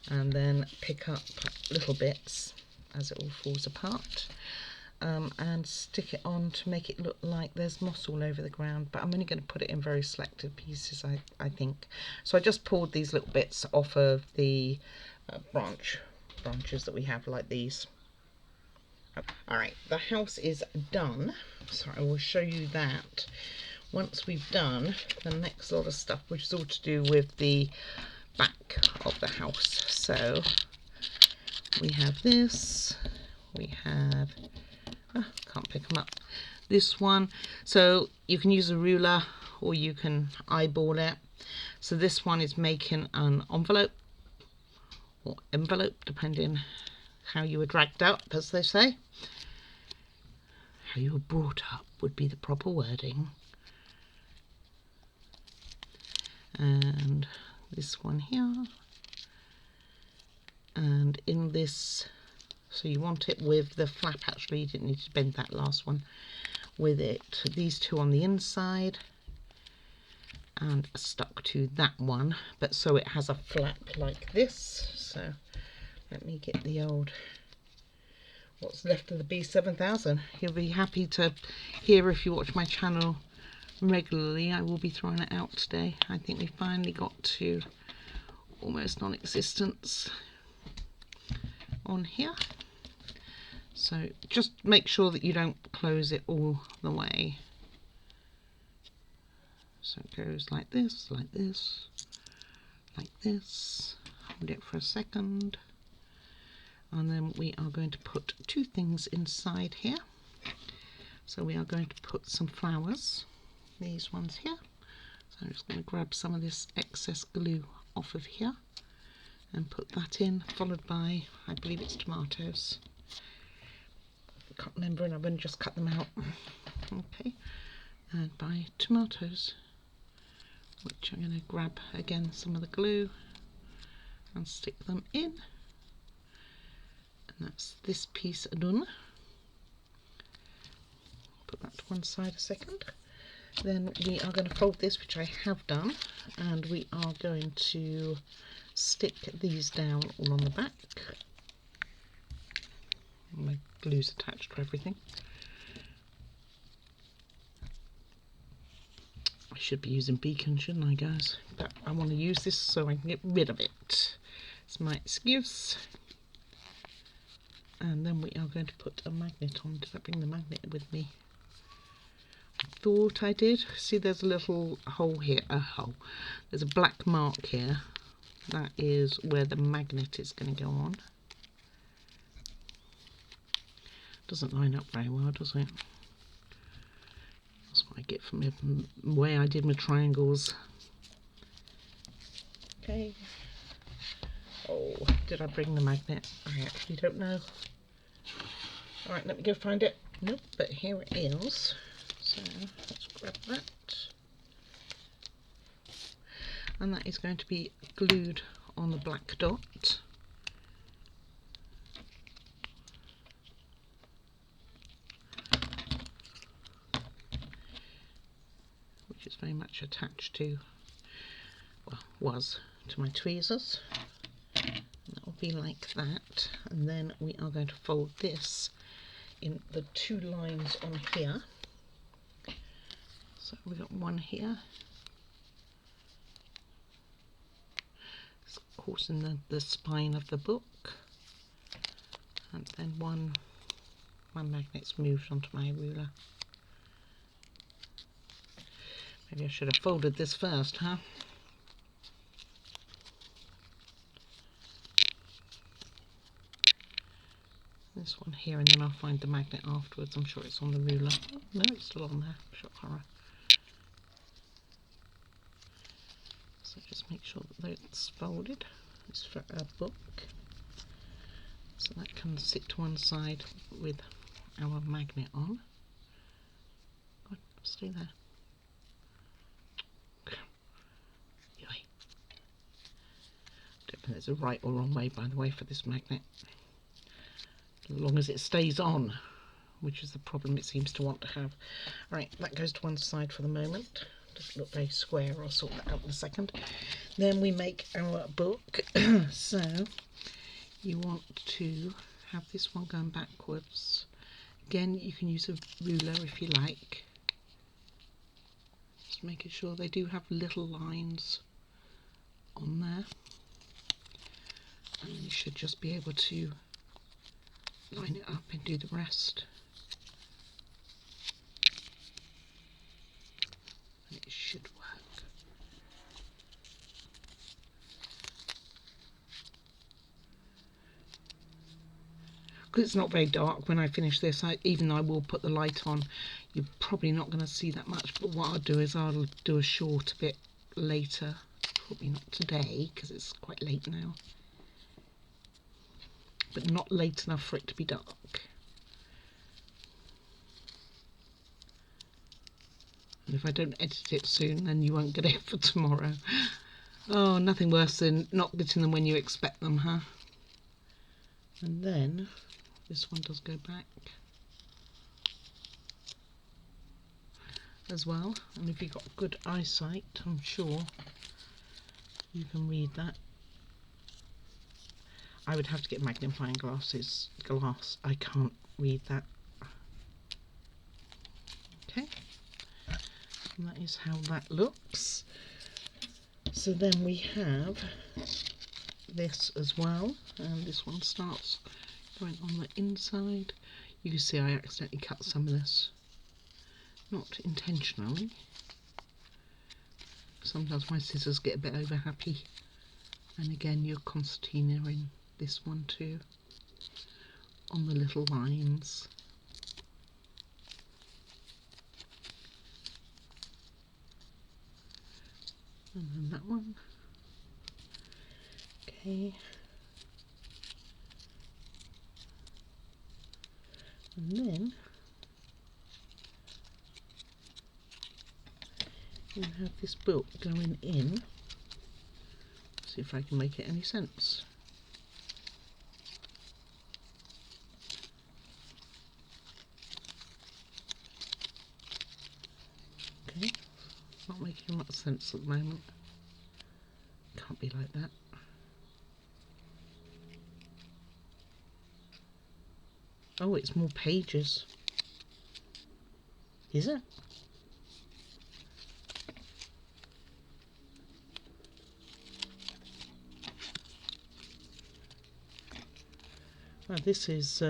and then pick up little bits as it all falls apart, and stick it on to make it look like there's moss all over the ground. But I'm only going to put it in very selected pieces, I think. So I just pulled these little bits off of the branches that we have, like these. Alright, the house is done, so I will show you that once we've done the next lot of stuff, which is all to do with the back of the house. So we have this, we have, can't pick them up, this one. So you can use a ruler or you can eyeball it. So this one is making an envelope or envelope, depending how you were dragged up, as they say. How you were brought up would be the proper wording. And this one here, and in this, so you want it with the flap, actually you didn't need to bend that last one, with it, these two on the inside and stuck to that one, but so it has a flap like this. So let me get the old, what's left of the B7000. You'll be happy to hear if you watch my channel regularly. I will be throwing it out today. I think we finally got to almost non-existence on here. So just make sure that you don't close it all the way. So it goes like this, like this, like this. Hold it for a second. And then we are going to put two things inside here. So we are going to put some flowers, these ones here. So I'm just going to grab some of this excess glue off of here and put that in, followed by, I believe it's tomatoes. I can't remember, and I've only just cut them out. Okay, and by tomatoes, which I'm going to grab again some of the glue and stick them in. And that's this piece done. Put that to one side a second. Then we are going to fold this, which I have done, and we are going to stick these down all on the back. My glue's attached to everything. I should be using beacon, shouldn't I, guys? But I want to use this so I can get rid of it. It's my excuse. And then we are going to put a magnet on. Did I bring the magnet with me? I thought I did. See, there's a little hole here. A hole. There's a black mark here. That is where the magnet is going to go on. Doesn't line up very well, does it? That's what I get from the way I did my triangles. Okay. Oh, did I bring the magnet? I actually don't know. Alright, let me go find it. Nope, but here it is. So let's grab that. And that is going to be glued on the black dot. Which is very much attached to, well, was to my tweezers. And that will be like that. And then we are going to fold this in the two lines on here. So we've got one here. It's of course in the spine of the book. And then one, my magnet's moved onto my ruler. Maybe I should have folded this first, huh? This one here, and then I'll find the magnet afterwards. I'm sure it's on the ruler. Oh, no, it's still on there. Shock horror. So just make sure that it's folded. It's for a book. So that can sit to one side with our magnet on. God, stay there. Yoy. Don't think there's a right or wrong way, by the way, for this magnet. As long as it stays on, which is the problem it seems to want to have. Right, that goes to one side for the moment. Doesn't look very square. I'll sort that out in a second. Then we make our book. So you want to have this one going backwards. Again, you can use a ruler if you like. Just making sure they do have little lines on there. And you should just be able to line it up and do the rest. And it should work. Because it's not very dark when I finish this, even though I will put the light on, you're probably not going to see that much, but what I'll do is I'll do a short bit later. Probably not today because it's quite late now. but not late enough for it to be dark. And if I don't edit it soon, then you won't get it for tomorrow. Oh, nothing worse than not getting them when you expect them, huh? And then this one does go back as well. And if you've got good eyesight, I'm sure you can read that. I would have to get magnifying glass. I can't read that. Okay. And that is how that looks. So then we have this as well, and this one starts going on the inside. You can see I accidentally cut some of this, not intentionally. Sometimes my scissors get a bit over happy, and again your concertina in this one too, on the little lines. And then that one. Okay. And then you have this book going in. See if I can make it any sense. Okay, not making much sense at the moment. Can't be like that. Oh, it's more pages. Is it? Well, this is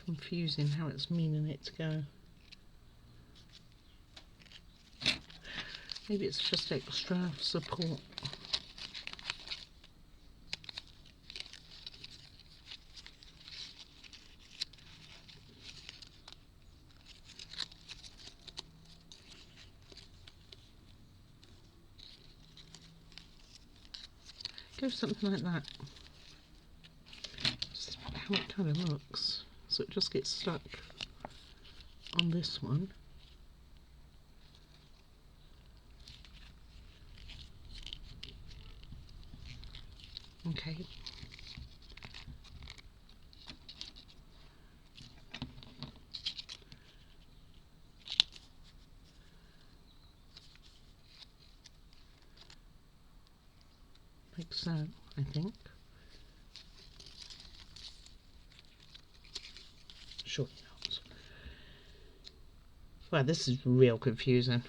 confusing how it's meaning it to go. Maybe it's just extra support. Go something like that. That's how it kind of looks. So it just gets stuck on this one. Okay. Like so, I think. Surely not. Well, this is real confusing.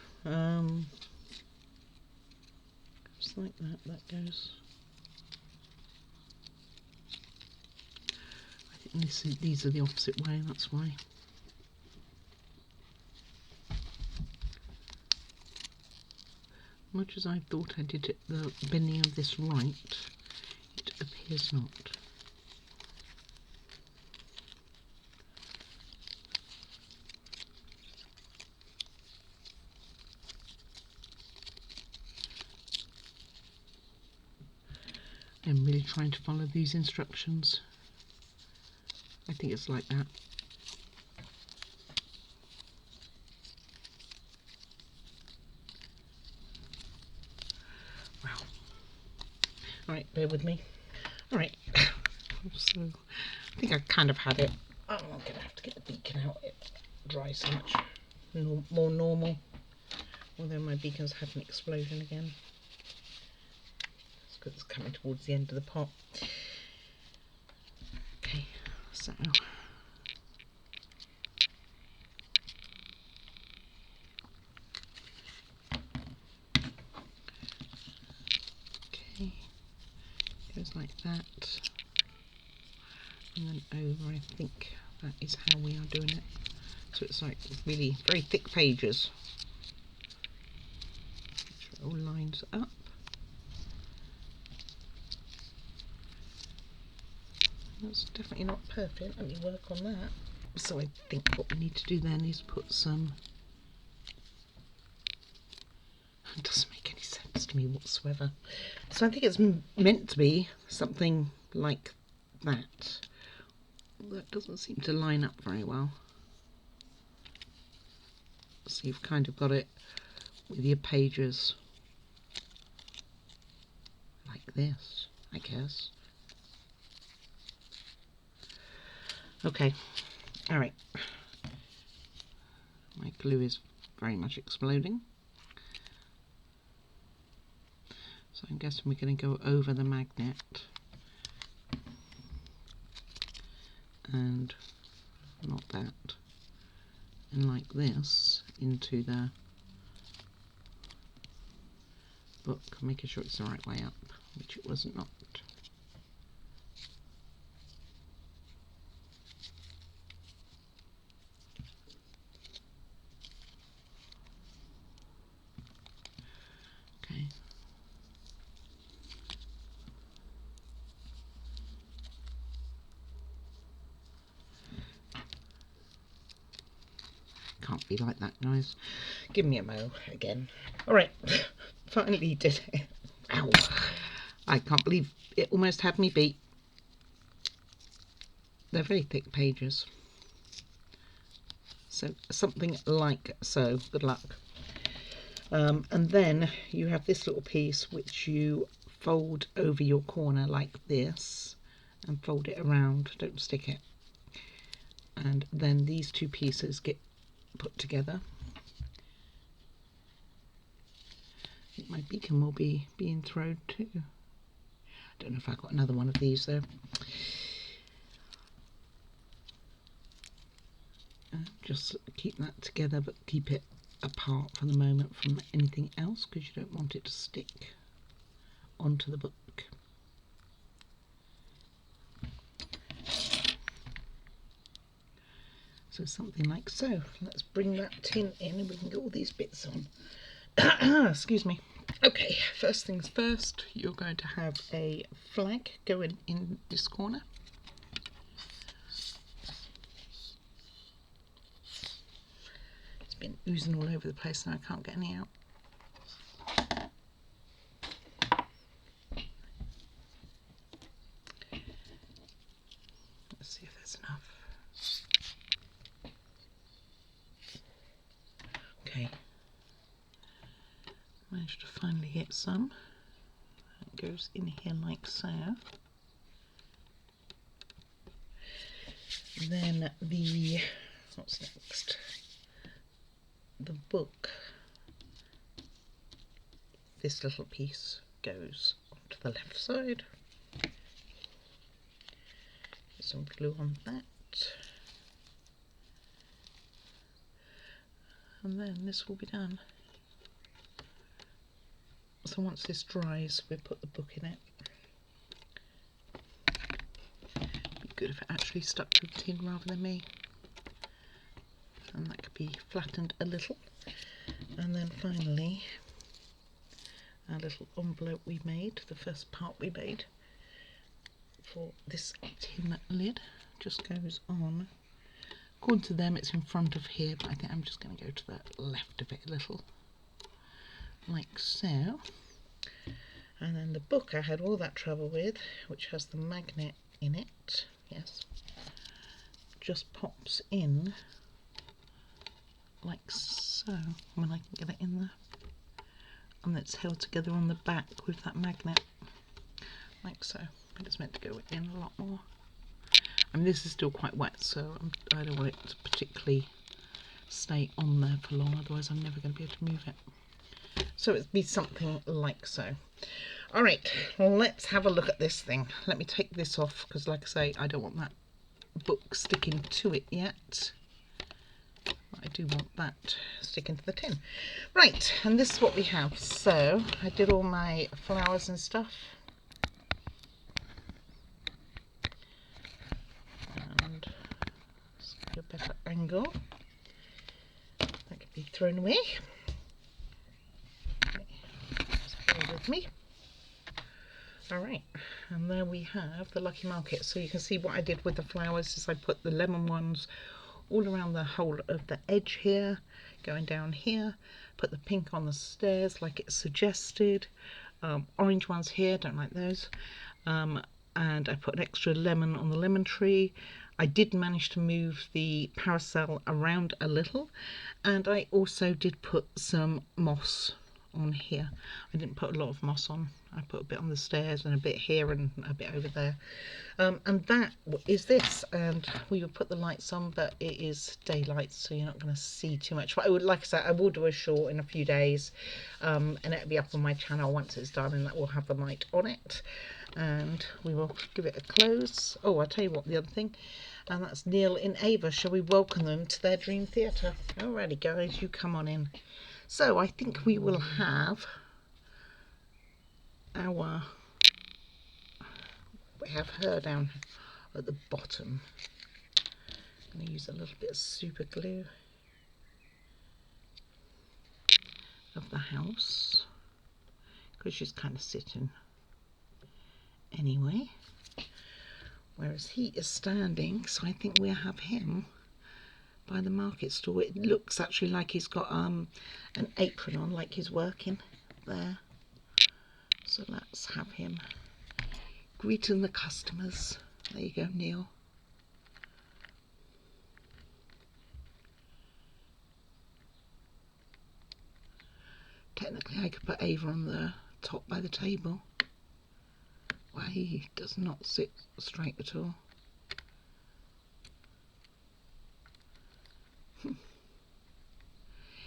Just like that, that goes. I think these are the opposite way, that's why. Much as I thought I did it, the bending of this right, it appears not. I'm really trying to follow these instructions. I think it's like that. Wow. Alright, bear with me. Alright, so I think I kind of had it. I'm not going to have to get the beacon out. It dries so much more normal. Although my beacon's had an explosion again. It's because it's coming towards the end of the pot. Okay, so goes like that, and then over. I think that is how we are doing it. So it's like really very thick pages. Make sure it all lines up. That's definitely not perfect. Let me work on that. So I think what we need to do then is put some. It doesn't make any sense, to me whatsoever. So I think it's meant to be something like that. That doesn't seem to line up very well. So you've kind of got it with your pages like this, I guess. Okay, all right. My glue is very much exploding. So I'm guessing we're going to go over the magnet and not that, and like this into the book, making sure it's the right way up, which it was not. Okay. Can't be like that, guys. Give me a mo again. All right, finally did it. Ow. I can't believe it almost had me beat. They're very thick pages. So something like so. Good luck. And then you have this little piece which you fold over your corner like this and fold it around. Don't stick it. And then these two pieces get put together. I think my beacon will be being thrown too. I don't know if I've got another one of these though. Just keep that together, but keep it apart for the moment from anything else because you don't want it to stick onto the book. So something like so. Let's bring that tin in and we can get all these bits on. Excuse me. Okay, first things first, you're going to have a flag going in this corner. It's been oozing all over the place and I can't get any out. Let's see if there's enough. Okay, managed to finally get some. It goes in here like so. Then what's next? The book. This little piece goes onto the left side. Get some glue on that. And then this will be done. So once this dries, we'll put the book in it. Be good if it actually stuck to the tin rather than me. And that could be flattened a little. And then finally, our little envelope we made, the first part we made for this tin lid, just goes on. According to them, it's in front of here, but I think I'm just going to go to the left of it a little, like so. And then the book I had all that trouble with, which has the magnet in it, yes, just pops in like so when I can get it in there. And it's held together on the back with that magnet, like so. But it's meant to go in a lot more. I mean, this is still quite wet, so I don't want it to particularly stay on there for long, otherwise I'm never going to be able to move it. So it'd be something like so. Alright, let's have a look at this thing. Let me take this off, because like I say, I don't want that book sticking to it yet. I do want that sticking to the tin. Right, and this is what we have. So I did all my flowers and stuff. And let's get a better angle. That could be thrown away. Okay, just bear with me. Alright, and there we have the Lucky Market. So you can see what I did with the flowers is I put the lemon ones all around the whole of the edge here, going down here, put the pink on the stairs like it suggested. Orange ones here, don't like those. And I put an extra lemon on the lemon tree. I did manage to move the parasol around a little, and I also did put some moss on here. I didn't put a lot of moss on. I put a bit on the stairs and a bit here and a bit over there. And that is this, and we will put the lights on, but it is daylight, so you're not going to see too much. But I would, like I said, I will do a short in a few days, and it'll be up on my channel once it's done, and that will have the light on it. And we will give it a close. Oh, I'll tell you what, the other thing, and that's Neil and Ava. Shall we welcome them to their dream theatre? Alrighty guys, you come on in. So I think we will have our, we have her down at the bottom. I'm going to use a little bit of super glue of the house because she's kind of sitting anyway, whereas he is standing, so I think we'll have him by the market stall. It looks actually like he's got an apron on, like he's working there, so let's have him greeting the customers. There you go, Neil. Technically I could put Ava on the top by the table. Well, he does not sit straight at all.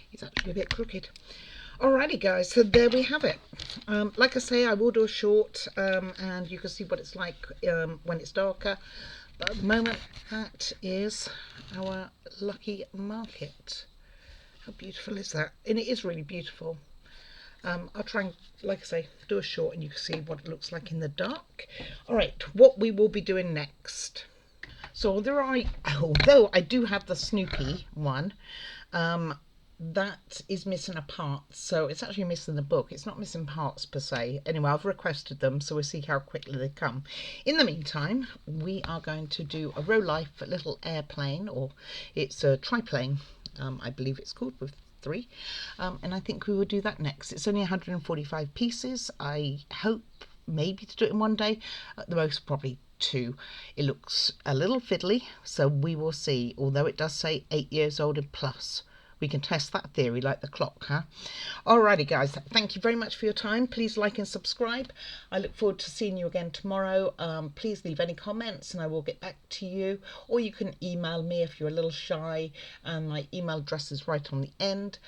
He's actually a bit crooked. Alrighty guys, so there we have it. Like I say, I will do a short, and you can see what it's like when it's darker. But at the moment, that is our lucky market. How beautiful is that? And it is really beautiful. I'll try and, like I say, do a short and you can see what it looks like in the dark. Alright, what we will be doing next. So although I do have the Snoopy one, that is missing a part, so it's actually missing the book. It's not missing parts per se. Anyway, I've requested them, so we'll see how quickly they come. In the meantime, we are going to do a Row Life little airplane, or it's a triplane, I believe it's called, with 3, and I think we will do that next. It's only 145 pieces. I hope maybe to do it in one day, at the most probably 2. It looks a little fiddly, so we will see, although it does say 8 years old and plus. We can test that theory like the clock, huh? Alrighty guys, thank you very much for your time. Please like and subscribe. I look forward to seeing you again tomorrow. Please leave any comments and I will get back to you. Or you can email me if you're a little shy, and my email address is right on the end.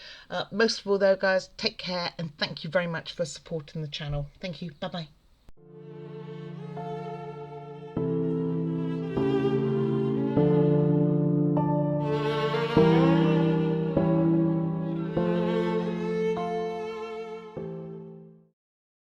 Most of all though guys, take care and thank you very much for supporting the channel. Thank you. Bye bye.